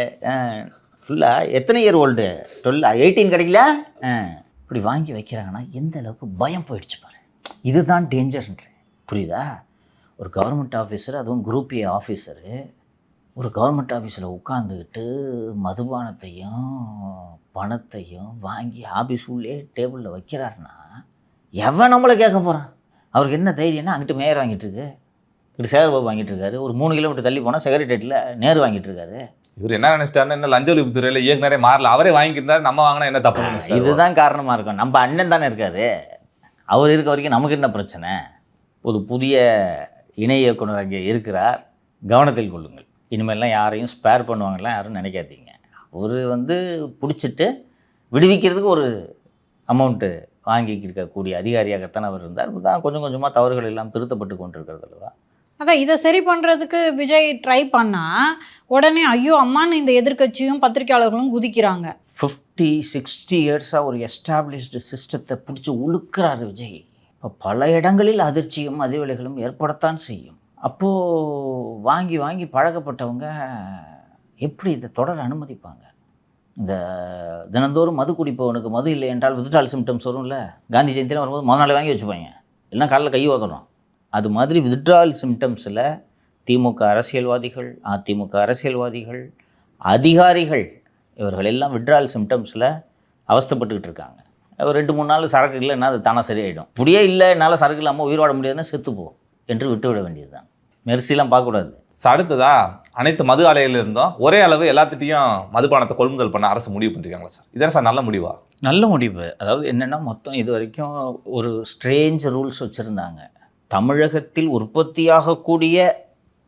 ஃபுல்லாக எத்தனை இயர் ஓல்டு 18 கிடைக்கல இப்படி வாங்கி வைக்கிறாங்கன்னா எந்த அளவுக்கு பயம் போயிடுச்சு பாரு. இதுதான் டேஞ்சர்ன்றேன், புரியுதா? ஒரு கவர்மெண்ட் ஆஃபீஸர், அதுவும் குரூப் ஏ ஆஃபீஸரு, ஒரு கவர்மெண்ட் ஆஃபீஸில் உட்காந்துக்கிட்டு மதுபானத்தையும் பணத்தையும் வாங்கி ஆஃபீஸ் உள்ளே டேபிளில் வைக்கிறாருன்னா எவன் நம்மளை கேட்க போகிறான்? அவருக்கு என்ன தைரியம்னா அங்கிட்டு மேயர் வாங்கிட்டு இருக்கு, இங்கிட்டு சேகர்பாபு வாங்கிட்டு இருக்காரு, ஒரு 3 கிலோமீட்டர் தள்ளி போனால் செக்ரட்டரியேட்டில் நேரு வாங்கிட்டு இருக்காரு. இவர் என்ன நினைச்சிட்டாருன்னா, என்ன லஞ்ச ஒழிப்பு துறையில் இயக்குனரே மாறல, அவரே வாங்கியிருந்தாரு, நம்ம வாங்கினா என்ன தப்பு நினைச்சிட்டாரு. இதுதான் காரணமாக இருக்கும். நம்ம அண்ணன் தானே இருக்காரு, அவர் இருக்க வரைக்கும் நமக்கு என்ன பிரச்சனை? ஒரு புதிய இணை இயக்குனர் அங்கே இருக்கிறார், கவனத்தில் கொள்ளுங்கள். இனிமேல்லாம் யாரையும் ஸ்பேர் பண்ணுவாங்கலாம் யாரும் நினைக்காதீங்க. அவர் பிடிச்சிட்டு விடுவிக்கிறதுக்கு ஒரு அமௌண்ட்டு வாங்கிக்கக்கூடிய அதிகாரியாகத்தான் அவர் இருந்தார். தான் கொஞ்சம் கொஞ்சமாக தவறுகள் எல்லாம் திருத்தப்பட்டு கொண்டிருக்கிறது அல்லவா? அதான் இதை சரி பண்ணுறதுக்கு விஜய் ட்ரை பண்ணால் உடனே ஐயோ அம்மான்னு இந்த எதிர்க்கட்சியும் பத்திரிகையாளர்களும் குதிக்கிறாங்க. 50-60 இயர்ஸாக ஒரு எஸ்டாப்ளிஷ்டு சிஸ்டத்தை பிடிச்சி உழுக்கிறாரு விஜய். இப்போ பல இடங்களில் அதிர்ச்சியும் அதிர்வலைகளும் ஏற்படத்தான் செய்யும். அப்போது வாங்கி வாங்கி பழக்கப்பட்டவங்க எப்படி இதை தொடர அனுமதிப்பாங்க? இந்த தினந்தோறும் மது குடிப்பவனுக்கு மது இல்லை என்றால் வித்ட்ரால் சிம்டம்ஸ் வரும்ல, காந்தி ஜெயந்தியில் வரும்போது முதல் நாளே வாங்கி வச்சுப்பாங்க, இல்லைன்னா காலையில் கை ஓதணும். அது மாதிரி வித்ட்ரால் சிம்டம்ஸில் திமுக அரசியல்வாதிகள், அதிமுக அரசியல்வாதிகள், அதிகாரிகள் இவர்கள் எல்லாம் வித்ட்ரால் சிம்டம்ஸில் அவஸ்தைப்பட்டுக்கிட்டு இருக்காங்க. ஒரு 2-3 நாள் சரக்கு இல்லைன்னா அது தானே சரியாயிடும். இப்படியே இல்லை என்னால் சரக்கு இல்லாமல் உயிர் வாழ முடியாதுன்னா செத்துப்போ என்று விட்டுவிட வேண்டியது தான். மெர்சிலாம் பார்க்கக்கூடாது. அடுத்ததா அனைத்து மது ஆலைகள் இருந்தோம் ஒரே அளவு எல்லாத்திட்டையும் மதுபானத்தை கொள்முதல் பண்ண அரசு முடிவு பண்ணிருக்காங்களா சார்? இதான் சார் நல்ல முடிவா? நல்ல முடிவு. அதாவது என்னென்னா, மொத்தம் இது வரைக்கும் ஒரு ஸ்ட்ரேஞ்ச் ரூல்ஸ் வச்சுருந்தாங்க. தமிழகத்தில் உற்பத்தியாகக்கூடிய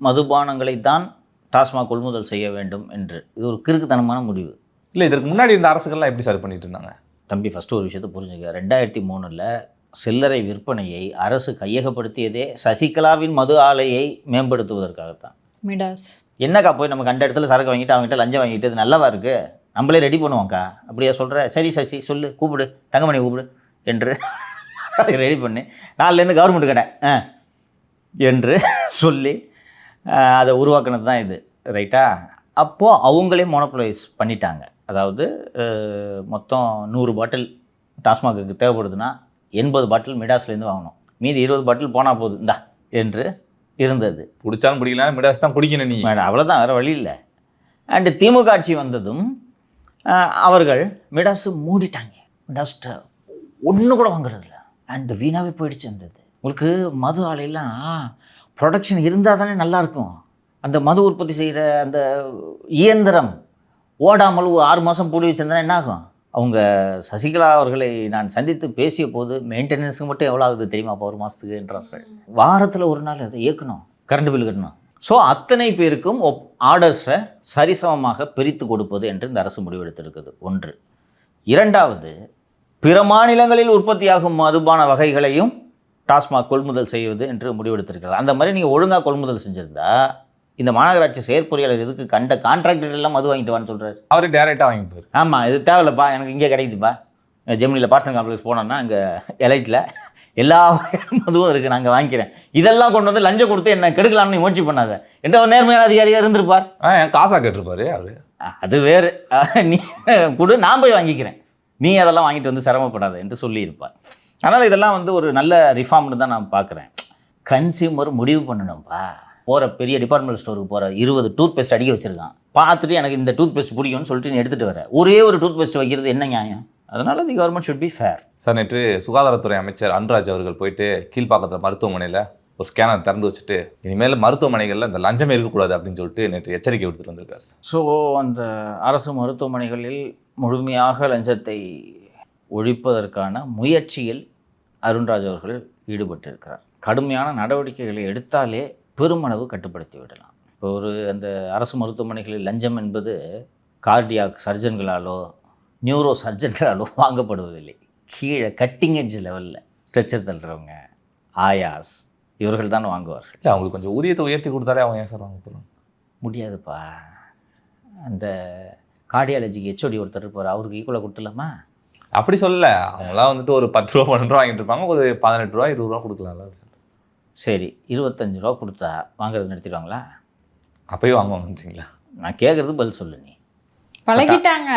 மதுபானங்களை தான் டாஸ்மாக் கொள்முதல் செய்ய வேண்டும் என்று. இது ஒரு கிறுக்குத்தனமான முடிவு. இல்லை, இதற்கு முன்னாடி இந்த அரசுகள்லாம் எப்படி சார் பண்ணிட்டு இருந்தாங்க? தம்பி, ஃபஸ்ட்டு ஒரு விஷயத்தை புரிஞ்சுக்க. 2003 சில்லறை விற்பனையை அரசு கையகப்படுத்தியதே சசிகலாவின் மது ஆலையை மேம்படுத்துவதற்காகத்தான். மிடாஸ் என்னக்கா போய் நம்ம கண்ட இடத்துல சரக்கு வாங்கிட்டு அவங்ககிட்ட லஞ்சம் வாங்கிட்டு இது நல்லவா இருக்குது, நம்மளே ரெடி பண்ணுவோம்க்கா அப்படியா சொல்கிற? சரி சசி சொல்லு, கூப்பிடு, தங்கமணி கூப்பிடு என்று அதை ரெடி பண்ணி 4லேருந்து கவர்மெண்ட் கடை என்று சொல்லி அதை உருவாக்குனது தான் இது, ரைட்டா? அப்போது அவங்களே மோனோபலைஸ் பண்ணிட்டாங்க. அதாவது மொத்தம் 100 பாட்டில் டாஸ்மாக்கு தேவைப்படுதுன்னா 80 பாட்டில் மிடாஸ்லேருந்து வாங்கணும், மீதி 20 பாட்டில் போனால் போகுது இந்தா என்று இருந்தது. பிடிச்சாலும் பிடிக்கலாம், மிடாஸ் தான் பிடிக்கணும் நீ, அவ்வளோதான், வேறு வழி இல்லை. அண்டு திமுக ஆட்சி வந்ததும் அவர்கள் மிடாஸு மூடிட்டாங்க. மிடாஸ்ட்டை ஒன்று கூட வாங்குறது இல்லை. அண்டு வீணாகவே போயிடுச்சு இருந்தது. உங்களுக்கு மது ஆலையெல்லாம் ப்ரொடக்ஷன் இருந்தால் தானே நல்லாயிருக்கும். அந்த மது உற்பத்தி செய்கிற அந்த இயந்திரம் ஓடாமல் 6 மாதம் பூட்டி வச்சிருந்தா என்ன ஆகும்? அவங்க சசிகலா அவர்களை நான் சந்தித்து பேசிய போது மெயின்டெனன்ஸுக்கு மட்டும் எவ்வளோ ஆகுது தெரியுமா அப்போ 1 மாதத்துக்குன்றார்கள். வாரத்தில் ஒரு நாள் அதை இயக்கணும், கரண்ட் பில் கட்டணும். ஸோ அத்தனை பேருக்கும் ஆர்டர்ஸை சரிசமமாக பிரித்து கொடுப்பது என்று இந்த அரசு முடிவெடுத்திருக்குது. 1. 2வது, பிற மாநிலங்களில் உற்பத்தியாகும் மதுபான வகைகளையும் டாஸ்மாக் கொள்முதல் செய்வது என்று முடிவெடுத்திருக்கிறார். அந்த மாதிரி நீங்கள் ஒழுங்காக கொள்முதல் செஞ்சுருந்தா இந்த மாநகராட்சி செயற்பொறியாளர் எதுக்கு கண்ட கான்ட்ராக்டர் எல்லாம் மது வாங்கிட்டு வான்னு சொல்கிறாரு? அவரு டேரெக்டாக வாங்கிட்டு போயிரு. ஆமாம், இது தேவையில்லப்பா, எனக்கு இங்கே கிடைக்குதுப்பா. ஜெமினியில் பார்சல் காம்ப்ளெக்ஸ் போனோன்னா அங்கே எலைட்டில் எல்லா மதுவும் இருக்குது, நாங்கள் வாங்கிக்கிறேன். இதெல்லாம் கொண்டு வந்து லஞ்சம் கொடுத்து என்ன கெடுக்கலாம்னு முயற்சி பண்ணாத என்ற ஒரு நேர்மையான அதிகாரியாக இருந்திருப்பார். என் காசாக கேட்டிருப்பாரு அவரு. அது வேறு, நீ கொடு, நான் போய் வாங்கிக்கிறேன், நீ அதெல்லாம் வாங்கிட்டு வந்து சிரமப்படாத என்று சொல்லியிருப்பார். அதனால் இதெல்லாம் வந்து ஒரு நல்ல ரிஃபார்ம்னு தான் நான் பார்க்குறேன். கன்சியூமர் முடிவு பண்ணணும்ப்பா. போகிற பெரிய டிபார்ட்மெண்ட் ஸ்டோருக்கு போகிற 20 டூத் பேஸ்ட் அடிக்க வச்சுருக்கான், பார்த்துட்டு எனக்கு இந்த டூத் பேஸ்ட் பிடிக்கும்னு சொல்லிட்டு நீ எடுத்துகிட்டு வர, ஒரே ஒரு டூத் பேஸ்ட் வைக்கிறது என்ன நியாயம்? அதனால் the government should be fair. Sir, நேற்று சுகாதாரத்துறை அமைச்சர் அன்ராஜ் அவர்கள் போயிட்டு கீழ்ப்பாக்கத்தில் மருத்துவமனையில் ஒரு ஸ்கேனர் திறந்து வச்சுட்டு இனிமேல் மருத்துவமனைகளில் இந்த லஞ்சமே இருக்கக்கூடாது அப்படின்னு சொல்லிட்டு நேற்று எச்சரிக்கை கொடுத்துட்டு வந்திருக்காரு சார். ஸோ அந்த அரசு மருத்துவமனைகளில் முழுமையாக லஞ்சத்தை ஒழிப்பதற்கான முயற்சியில் அருண்ராஜ் அவர்கள் ஈடுபட்டிருக்கிறார். கடுமையான நடவடிக்கைகளை எடுத்தாலே பெருமளவு கட்டுப்படுத்தி விடலாம். இப்போ அந்த அரசு மருத்துவமனைகளில் லஞ்சம் என்பது கார்டியாக் சர்ஜன்களாலோ நியூரோ சர்ஜன்களாலோ வாங்கப்படுவதில்லை. கீழே கட்டிங் எட்ஜ் லெவலில் ஸ்ட்ரெச்சர் தள்ளுறவங்க, ஆயாஸ், இவர்கள் தான் வாங்குவார்கள். இல்லை, அவங்களுக்கு கொஞ்சம் ஊதியத்தை உயர்த்தி கொடுத்தாலே அவங்க ஏன் சார் வாங்க போகிறாங்க? முடியாதுப்பா. அந்த கார்டியாலஜிக்கு ஹெச்ஓடி ஒருத்தர் இருப்பார், அவருக்கு ஈக்குவலாக கொடுத்துடலாமா? அப்படி சொல்லலை, அவங்களாம் வந்துட்டு ஒரு 10 ரூபா 12 ரூபா வாங்கிட்டு இருப்பாங்க, ஒரு 18 ரூபா 20 ரூபா கொடுக்கலாம்ல சார். சரி, 25 ரூபா கொடுத்தா வாங்குறது நிறுத்திடுவாங்களா? அப்பயும் வாங்குவாங்கன்றீங்களா? நான் கேட்குறது பதில் சொல்லு. நீ பழகிட்டாங்க,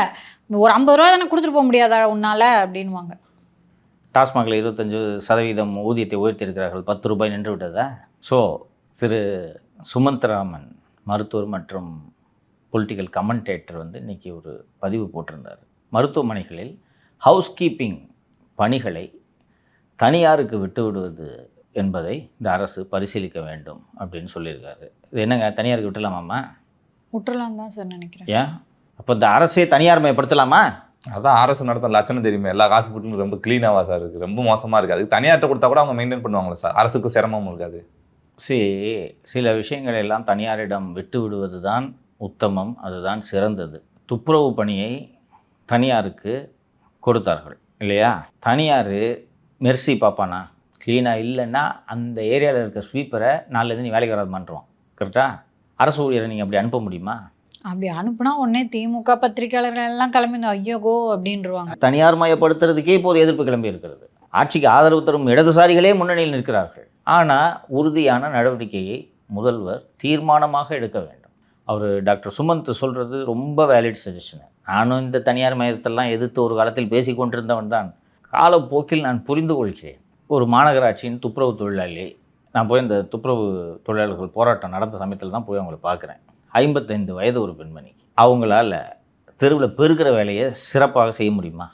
ஒரு 50 ரூபா தானே கொடுத்துட்டு போக முடியாதா உன்னால அப்படின்வாங்க. டாஸ்மாகில் 25% ஊதியத்தை உயர்த்தியிருக்கிறார்கள், 10 ரூபாய் நின்று விட்டதா? ஸோ திரு சுமந்த்ராமன் மருத்துவர் மற்றும் பொலிட்டிக்கல் கமெண்டேட்டர் இன்றைக்கி ஒரு பதிவு போட்டிருந்தார். மருத்துவமனைகளில் ஹவுஸ் கீப்பிங் பணிகளை தனியாருக்கு விட்டு விடுவது என்பதை இந்த அரசு பரிசீலிக்க வேண்டும் அப்படின்னு சொல்லியிருக்காரு. இது என்னங்க, தனியாருக்கு விட்டுலாமாம்மா? விட்டுலாம் தான் சார் நினைக்கிறேன். ஏன் அப்போ இந்த அரசே தனியார் மயப்படுத்தலாமா? அதான் அரசு நடத்தும் லட்சணம் தெரியுமே, எல்லா காசு போட்டு ரொம்ப க்ளீனாவா சார் இருக்குது, ரொம்ப மோசமாக இருக்குது. அதுக்கு தனியார்கிட்ட கொடுத்தா கூட அவங்க மெயின்டைன் பண்ணுவாங்களா சார்? அரசுக்கு சிரமமும் இருக்காது. சில விஷயங்கள் எல்லாம் தனியாரிடம் விட்டு விடுவது தான் உத்தமம், அதுதான் சிறந்தது. துப்புரவு பணியை தனியாருக்கு கொடுத்தார்கள் இல்லையா? தனியார் மெர்சி பார்ப்பானா? க்ளீனாக இல்லைன்னா அந்த ஏரியாவில் இருக்க ஸ்வீப்பரை நாளிலேருந்து நீ வேலைக்கு வராது பண்ணுறோம். கரெக்டாக? அரசு ஊழியரை நீங்கள் அப்படி அனுப்ப முடியுமா? அப்படி அனுப்புனா உடனே திமுக பத்திரிகையாளர்கள் எல்லாம் கிளம்பி ஐயோகோ அப்படின்ருவாங்க. தனியார் மயப்படுத்துறதுக்கே இப்போது எதிர்ப்பு கிளம்பி இருக்கிறது. ஆட்சிக்கு ஆதரவு தரும் இடதுசாரிகளே முன்னணியில் நிற்கிறார்கள். ஆனால் உறுதியான நடவடிக்கையை முதல்வர் தீர்மானமாக எடுக்க வேண்டும். அவர் டாக்டர் சுமந்த் சொல்கிறது ரொம்ப வேலிட் சஜஷனு. நானும் இந்த தனியார் மயத்தெல்லாம் எதிர்த்து ஒரு காலத்தில் பேசி கொண்டிருந்தவன் தான். காலப்போக்கில் நான் புரிந்து கொள்கிறேன். ஒரு மாநகராட்சியின் துப்புரவு தொழிலாளி, நான் போய் இந்த துப்புரவு தொழிலாளர்கள் போராட்டம் நடந்த சமயத்தில் தான் போய் அவங்கள பார்க்குறேன். 55 வயது ஒரு பெண்மணி. அவங்களால தெருவில் பெருக்கிற வேலையை சிறப்பாக செய்ய முடியுமா?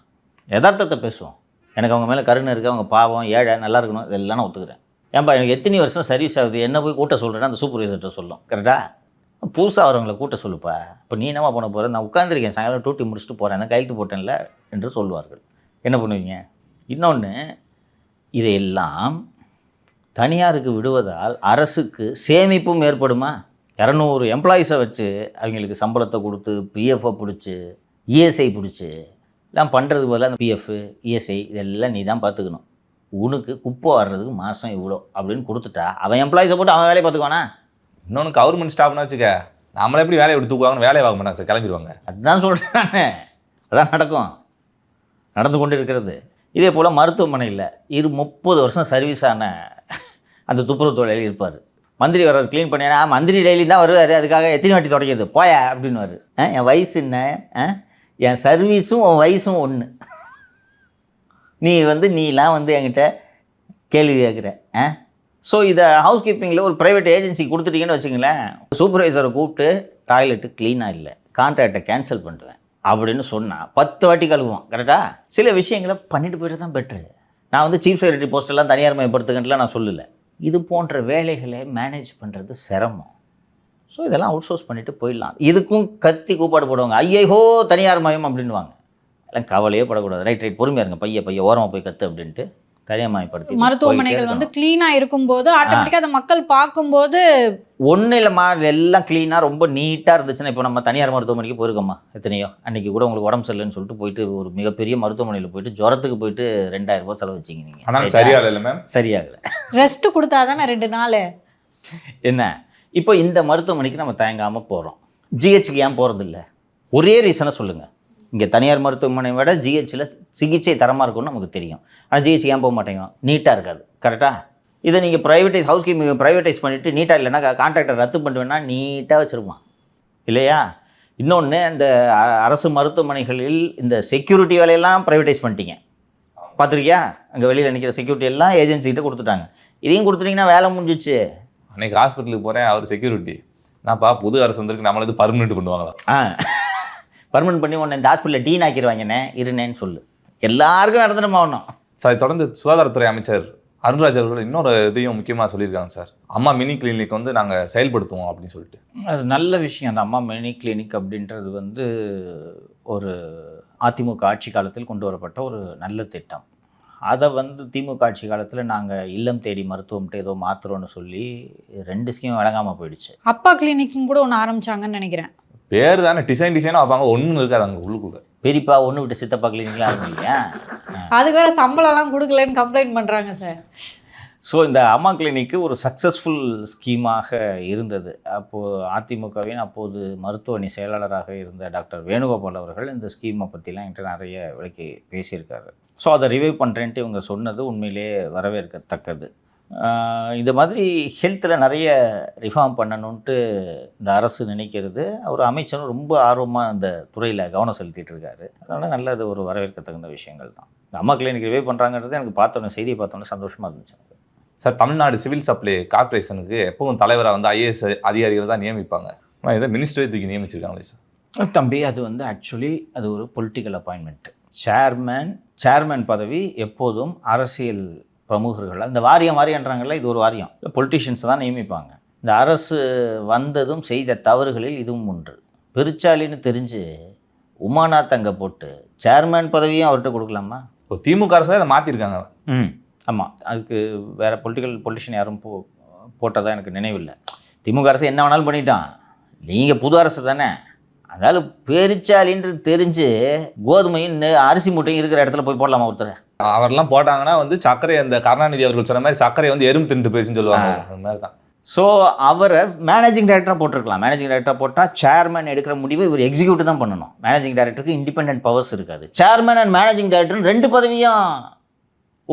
யதார்த்தத்தை பேசுவோம். எனக்கு அவங்க மேலே கருணை இருக்குது, அவங்க பாவம், ஏழை, நல்லா இருக்கணும், இதெல்லாம் நான் ஒத்துக்கிறேன். ஏன்பா எனக்கு எத்தனை வருஷம் சர்வீஸ் ஆகுது, என்ன போய் கூட்ட சொல்கிறேன்னா அந்த சூப்பர்வைசர்கிட்ட சொல்லும். கரெக்டாக? புதுசாக வரவங்களை கூட்ட சொல்லுப்பா. இப்போ நீ என்னமா பண்ண போகிற? நான் உட்காந்துருக்கேன், சாயங்காலம் டூட்டி முடிச்சுட்டு போகிறேன், அந்த கையெழுத்து போட்டேன்ல என்று சொல்லுவார்கள். என்ன பண்ணுவீங்க? இன்னொன்று, இதையெல்லாம் தனியாருக்கு விடுவதால் அரசுக்கு சேமிப்பும் ஏற்படுமா? 200 எம்ப்ளாயீஸை வச்சு அவங்களுக்கு சம்பளத்தை கொடுத்து பிஎஃப்ஐ பிடிச்சி இஎஸ்ஐ பிடிச்சி எல்லாம் பண்ணுறது போல அந்த பிஎஃப் இஎஸ்ஐ இதெல்லாம் நீ தான் பார்த்துக்கணும். உனக்கு குப்பை வர்றதுக்கு மாதம் இவ்வளோ அப்படின்னு கொடுத்துட்டா அவன் எம்ப்ளாயீஸை போட்டு அவன் வேலையை பார்த்துக்குவானா? இன்னொன்று கவர்மெண்ட் ஸ்டாஃப்னா வச்சுக்க, நம்மளை எப்படி வேலையை விட்டு தூக்குவாங்கன்னு வேலையை வாங்க மாட்டாங்க சார், கிளம்பிடுவாங்க. அதுதான் சொல்கிறேன், அதான் நடக்கும், நடந்து கொண்டு இருக்கிறது. இதே போல் மருத்துவமனையில் 30 வருஷம் சர்வீஸான அந்த துப்புரவு தொழிலாளி இருப்பார். மந்திரி வர்றார், க்ளீன் பண்ணியா? மந்திரி டெய்லி தான் வருவார், அதுக்காக எத்தனை வாட்டி தொடக்கிறது போய அப்படின்னுவார். என் வயசு என்ன, என் சர்வீஸும் உன் வயசும் ஒன்று, நீலாம் என்கிட்ட கேள்வி கேட்குற. ஸோ இதை ஹவுஸ் கீப்பிங்கில் ஒரு ப்ரைவேட் ஏஜென்சி கொடுத்துட்டீங்கன்னு வச்சுங்களேன், சூப்பர்வைசரை கூப்பிட்டு டாய்லெட்டு க்ளீனாக இல்லை, கான்ட்ராக்டை கேன்சல் பண்ணுவேன் அப்படின்னு சொன்னால் 10 வாட்டி கழுவுவோம். கரெக்டாக? சில விஷயங்களை பண்ணிட்டு போய்ட்டு தான் பெட்ரு. நான் சீஃப் செக்ரட்டரி போஸ்டெல்லாம் தனியார் மயப்படுத்துக்கிட்டுலாம் நான் சொல்லலை. இது போன்ற வேலைகளை மேனேஜ் பண்ணுறது சிரமம். ஸோ இதெல்லாம் அவுட் சோர்ஸ் பண்ணிட்டு போயிடலாம். இதுக்கும் கத்தி கூப்பாடு போடுவாங்க, ஐயோ தனியார் மயம் அப்படின்வாங்க. எல்லாம் கவலையே படக்கூடாது. ரைட் பொறுமையாக இருங்க, பைய ஓரமாக போய் கத்து அப்படின்ட்டு தனியார் மயப்படுத்தி மருத்துவமனைகள் வந்து க்ளீனா இருக்கும்போது ஆட்டோமேட்டிக்கா அதை மக்கள் பார்க்கும்போது ஒன்றும் இல்லைம்மா, எல்லாம் க்ளீனாக ரொம்ப நீட்டாக இருந்துச்சுன்னா, இப்போ நம்ம தனியார் மருத்துவமனைக்கு போயிருக்கோம்மா எத்தனையோ. அன்றைக்கி கூட உங்களுக்கு உடம்பு சரியில்லைன்னு சொல்லிட்டு போயிட்டு ஒரு மிகப்பெரிய மருத்துவமனையில் போயிட்டு ஜுரத்துக்கு போயிட்டு 2000 ரூபாய் செலவு வச்சிங்க நீங்கள். ஆனால் சரியாகல மேம், சரியாகலை. ரெஸ்ட் கொடுத்தாதானே 2 நாள். என்ன இப்போ இந்த மருத்துவமனைக்கு நம்ம தயங்காமல் போகிறோம், ஜிஹெச்சுக்கு ஏன் போகிறதில்ல? ஒரே ரீசனை சொல்லுங்கள். இங்கே தனியார் மருத்துவமனை விட ஜிஹெச்சில் சிகிச்சை தரமாக இருக்கும்னு நமக்கு தெரியும். ஆனால் ஜிஹெச்சுக்கு ஏன் போக மாட்டேங்க? நீட்டாக இருக்காது. கரெக்டாக இதை நீங்கள் ப்ரைவேட்டைஸ் ஹவுஸ் கீப்பிங் ப்ரைவேட்டைஸ் பண்ணிவிட்டு நீட்டாக இல்லைன்னா கான்ட்ராக்டர் ரத்து பண்ணுவேன்னா நீட்டாக வச்சுருப்பான் இல்லையா? இன்னொன்று, இந்த அரசு மருத்துவமனைகளில் இந்த செக்யூரிட்டி வேலையெல்லாம் ப்ரைவேட்டைஸ் பண்ணிட்டீங்க, பார்த்துருக்கியா? அங்கே வெளியில் நிற்கிற செக்யூரிட்டி எல்லாம் ஏஜென்சிக்கிட்ட கொடுத்துட்டாங்க. இதையும் கொடுத்துட்டிங்கன்னா வேலை முடிஞ்சிச்சு. அன்னைக்கு ஹாஸ்பிட்டலுக்கு போகிறேன், அவர் செக்யூரிட்டி, நான்ப்பா புது அரசு வந்திருக்கு, நம்மளது பர்மனெண்ட் பண்ணுவாங்களா? பர்மனெண்ட் பண்ணி ஒன்று இந்த ஹாஸ்பிட்டலில் டீன் ஆக்கிடுவாங்கண்ணே, இருனேன்னு சொல்லு. எல்லாருக்கும் நடந்துடும் ஆகணும். சார், இதை தொடர்ந்து சுகாதாரத்துறை அமைச்சர் அருண்ராஜ் அவர்கள் இன்னொரு இதையும் முக்கியமாக சொல்லியிருக்காங்க சார். அம்மா மினி கிளினிக் வந்து நாங்கள் செயல்படுத்துவோம் அப்படின்னு சொல்லிட்டு. அது நல்ல விஷயம். அந்த அம்மா மினி கிளினிக் அப்படின்றது வந்து ஒரு அதிமுக ஆட்சி காலத்தில் கொண்டு வரப்பட்ட ஒரு நல்ல திட்டம். அதை வந்து திமுக ஆட்சி காலத்தில் நாங்கள் இல்லம் தேடி மருத்துவம்ட்டு ஏதோ மாத்திரம்னு சொல்லி 2 ஸ்கீம் வழங்காமல் போயிடுச்சு. அப்பா கிளினிக்கும் கூட ஒன்று ஆரம்பிச்சாங்கன்னு நினைக்கிறேன். பேர் தானே டிசைனாக வைப்பாங்க, ஒன்றும் இருக்காது அங்கே உள்ளுக்குள்ள. பெரியப்பா ஒன்று விட்டு சித்தப்பா கிளினிக்லாம் இருந்தீங்க. அதுக்கு வேற சம்பளம்லாம் கொடுக்கலன்னு கம்ப்ளைண்ட் பண்ணுறாங்க சார். ஸோ இந்த அம்மா கிளினிக்கு ஒரு சக்ஸஸ்ஃபுல் ஸ்கீமாக இருந்தது. அப்போது அதிமுகவின் அப்போது மருத்துவ அணி செயலாளராக இருந்த டாக்டர் வேணுகோபால் அவர்கள் இந்த ஸ்கீமை பற்றிலாம் என்கிட்ட நிறைய விளக்கி பேசியிருக்காரு. ஸோ அதை ரிவைவ் பண்ணுறேன்ட்டு இவங்க சொன்னது உண்மையிலே வரவேற்கத்தக்கது. இந்த மாதிரி ஹெல்த்தில் நிறைய ரிஃபார்ம் பண்ணணுன்ட்டு இந்த அரசு நினைக்கிறது. ஒரு அமைச்சரும் ரொம்ப ஆர்வமாக அந்த துறையில் கவனம் செலுத்திட்டு இருக்காரு. அதனால் நல்லது, ஒரு வரவேற்கத்தகுந்த விஷயங்கள் தான். இந்த அம்மா கிளினிக் ரிவைவ் பண்ணுறாங்கிறது எனக்கு பார்த்தோன்னே, செய்தியை பார்த்தோன்னே சந்தோஷமாக இருந்துச்சு. சார், தமிழ்நாடு சிவில் சப்ளை கார்பரேஷனுக்கு எப்பவும் தலைவராக வந்து ஐஏஎஸ் அதிகாரிகள் தான் நியமிப்பாங்க. ஆனால் இதை மினிஸ்டரே தூக்கி நியமிச்சிருக்காங்களே சார். தம்பி, அது வந்து ஆக்சுவலி அது ஒரு பொலிட்டிக்கல் அப்பாயின்மெண்ட். சேர்மேன் பதவி எப்போதும் அரசியல் பிரமுகர்கள், அந்த வாரியம்ன்றாங்கல்ல, இது ஒரு வாரியம், பொலிட்டிஷியன்ஸ் தான் நியமிப்பாங்க. இந்த அரசு வந்ததும் செய்த தவறுகளில் இதுவும் ஒன்று. பெருச்சாலின்னு தெரிஞ்சு உமாநாத் அங்கே போட்டு சேர்மேன் பதவியும் அவர்கிட்ட கொடுக்கலாமா? இப்போ திமுக அரசு அதை மாற்றிருக்காங்க. ஆமாம், அதுக்கு வேறு பொலிட்டிஷியன் யாரும் போட்டதாக எனக்கு நினைவில்லை. திமுக அரசு என்ன வேணாலும் பண்ணிட்டான், நீங்கள் புது அரசு தானே. அதனால் பெருச்சாலின்றது தெரிஞ்சு கோதுமையும் அரிசி மூட்டையும் இருக்கிற இடத்துல போய் போடலாமா ஒருத்தர்? அவரெல்லாம் போட்டாங்கன்னா வந்து சர்க்கரை, அந்த கருணாநிதி அவர்கள் சொன்ன மாதிரி சர்க்கரை வந்து எறும்பு தின்ட்டு போயிடுச்சுன்னு சொல்லுவாங்க. அந்த மாதிரி தான். ஸோ அவரை மேனேஜிங் டைரக்டராக போட்டிருக்கலாம். மேனேஜிங் டைரக்டராக போட்டால் சேர்மேன் எடுக்கிற முடிவை இவர் எக்ஸிக்யூட்டிவ் தான் பண்ணணும். மேனேஜிங் டைரக்டருக்கு இண்டிபெண்டன்ட் பவர்ஸ் இருக்காது. சேர்மேன் அண்ட் மேனேஜிங் டைரக்டர்னு 2 பதவியும்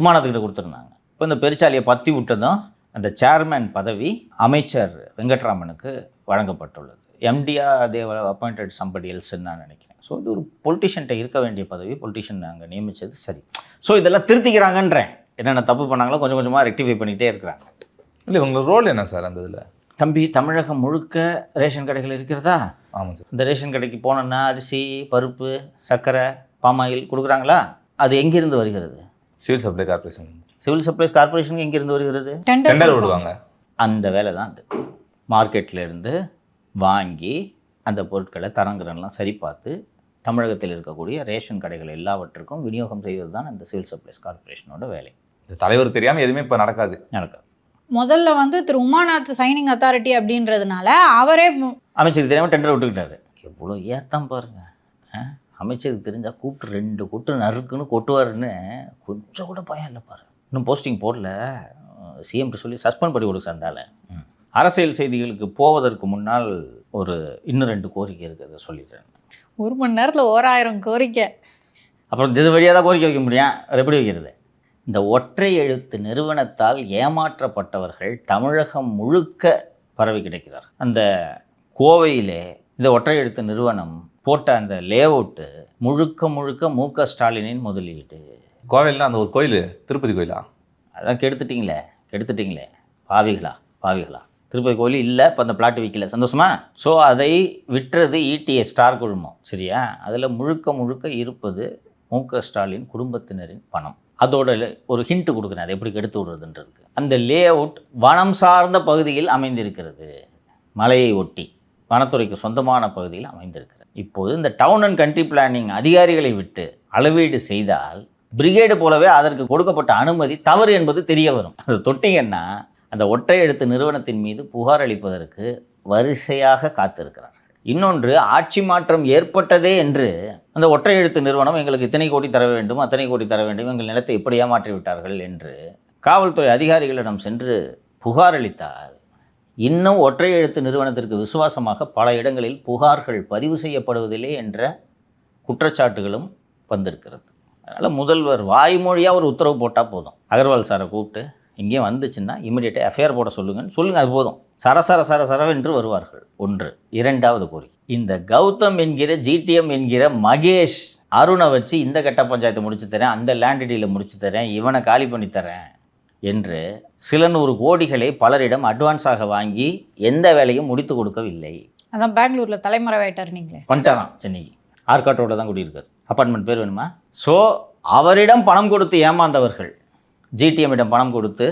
உமாநாத்துக்கிட்ட கொடுத்துருந்தாங்க. இப்போ இந்த பெருச்சாலியை பற்றி விட்டதும் அந்த சேர்மேன் பதவி அமைச்சர் வெங்கட்ராமனுக்கு வழங்கப்பட்டுள்ளது. எம்டியா தேவ அப்பாயிண்டட் சம்படி எல்ஸ்ன்னு நான் நினைக்கிறேன். ஸோ இது ஒரு பொலிட்டிஷியன்ட்ட இருக்க வேண்டிய பதவி, பொலிட்டிஷியன் அங்கே நியமித்தது சரி. ஸோ இதெல்லாம் திருத்திக்கிறாங்கன்றேன். என்னென்ன தப்பு பண்ணாங்களோ கொஞ்சம் கொஞ்சமாக ரெக்டிஃபை பண்ணிகிட்டே இருக்கிறாங்க. இல்லை, உங்களோட ரோல் என்ன சார் அந்த இதில்? தம்பி, தமிழகம் முழுக்க ரேஷன் கடைகள் இருக்கிறதா? ஆமாம் சார். இந்த ரேஷன் கடைக்கு போனோன்னா அரிசி, பருப்பு, சர்க்கரை, பாமாயில் கொடுக்குறாங்களா? அது எங்கேருந்து வருகிறது? Civil supply corporation. Civil supply கார்பரேஷனுக்கு எங்கேருந்து வருகிறது? டெண்டர் விடுவாங்க. அந்த வேலை தான் அது. மார்க்கெட்லேருந்து வாங்கி அந்த பொருட்களை தரங்கிறலாம் சரி பார்த்து தமிழகத்தில் இருக்கக்கூடிய ரேஷன் கடைகள் எல்லாவற்றுக்கும் விநியோகம் செய்வது தான் இந்த சிவில் சப்ளைஸ் கார்பரேஷனோட வேலை. இந்த தலைவர் தெரியாமல் எதுவுமே இப்போ நடக்காது. முதல்ல வந்து திரு உமாநாத் சைனிங் அத்தாரிட்டி அப்படின்றதுனால அவரே அமைச்சருக்கு தெரியாமல் டெண்டர் விட்டுக்கிட்டாரு. எவ்வளோ ஏத்தம் பாருங்க. அமைச்சருக்கு தெரிஞ்சால் கூப்பிட்டு 2 கொட்டு நறுக்குன்னு கொட்டுவாருன்னு கொஞ்சம் கூட பயம் இல்லை பாரு. இன்னும் போஸ்டிங் போடல, சிஎம்கிட்ட சொல்லி சஸ்பெண்ட் பண்ணி கொடுக்க சார்ந்தால. அரசியல் செய்திகளுக்கு போவதற்கு முன்னால் இன்னும் 2 கோரிக்கை இருக்குது, சொல்லிடுறேன். 1 மணி நேரத்தில் 1000 கோரிக்கை. அப்புறம் இது வழியாக தான் கோரிக்கை வைக்க முடியும், எப்படி வைக்கிறது? இந்த ஒற்றை எழுத்து நிறுவனத்தால் ஏமாற்றப்பட்டவர்கள் தமிழகம் முழுக்க பரவி கிடைக்கிறார். அந்த கோவையிலே இந்த ஒற்றை எழுத்து நிறுவனம் போட்ட அந்த லேஅவுட்டு முழுக்க முழுக்க ஸ்டாலினின் முதலீடு. கோவில்னா அந்த ஒரு கோயில், திருப்பதி கோயிலா? அதான் கெடுத்துட்டீங்களே பாவிகளா. திருப்பதி கோயில் இல்லை, இப்போ அந்த பிளாட் விற்கல, சந்தோஷமா? ஸோ அதை விற்றது ஈட்டிய ஸ்டார் குழுமம், சரியா? அதில் முழுக்க இருப்பது ஸ்டாலின் குடும்பத்தினரின் பணம். அதோட ஒரு ஹிண்ட் கொடுக்குறேன், அதை எப்படி கெடுத்து விடுறதுன்றதுக்கு. அந்த லே அவுட் வனம் சார்ந்த பகுதியில் அமைந்திருக்கிறது, மலையை ஒட்டி. வனத்துறைக்கு சொந்தமான பகுதியில் அமைந்திருக்கிறது. இப்போது இந்த டவுன் அண்ட் கண்ட்ரி பிளானிங் அதிகாரிகளை விட்டு அளவீடு செய்தால் பிரிகேடு போலவே அதற்கு கொடுக்கப்பட்ட அனுமதி தவறு என்பது தெரிய வரும். அது தொட்டிங்கன்னா அந்த ஒற்றை எழுத்து நிறுவனத்தின் மீது புகார் அளிப்பதற்கு வரிசையாக காத்திருக்கிறார்கள். இன்னொன்று, ஆட்சி மாற்றம் ஏற்பட்டதே என்று அந்த ஒற்றை எழுத்து நிறுவனம் எங்களுக்கு இத்தனை கோடி தர வேண்டும், அத்தனை கோடி தர வேண்டும், எங்கள் நிலத்தை இப்படி ஏமாற்றி விட்டார்கள் என்று காவல்துறை அதிகாரிகளிடம் சென்று புகார் அளித்தால் இன்னும் ஒற்றை எழுத்து நிறுவனத்திற்கு விசுவாசமாக பல இடங்களில் புகார்கள் பதிவு செய்யப்படுவதில்லை என்ற குற்றச்சாட்டுகளும் வந்திருக்கிறது. அதனால் முதல்வர் வாய்மொழியாக ஒரு உத்தரவு போட்டால் போதும். அகர்வால் சாரை கூப்பிட்டு இங்கேயும் வந்துச்சுன்னா இமீடியட்டாக எஃப்ஐஆர் போட சொல்லுங்கள், அது போதும். சரவென்று வருவார்கள். ஒன்று. இரண்டாவது கோரிக்கை, இந்த கௌதம் என்கிற ஜிடிஎம் என்கிற மகேஷ் அருணை வச்சு இந்த கட்ட பஞ்சாயத்தை முடிச்சு தரேன், அந்த லேண்ட் டீலை முடிச்சு தரேன், இவனை காலி பண்ணி தரேன் என்று சில நூறு கோடிகளை பலரிடம் அட்வான்ஸாக வாங்கி எந்த வேலையும் முடித்து கொடுக்கவில்லை. அதான் பெங்களூரில் தலைமறைவாயிட்டார். நீங்களே வந்துட்டாராம் சென்னைக்கு. ஆர்காட்டோட தான் குடியிருக்காரு. அப்பார்ட்மெண்ட் பேர் வேணுமா? ஸோ அவரிடம் பணம் கொடுத்து ஏமாந்தவர்கள், ஜிடிஎம்மிடம் பணம் கொடுத்து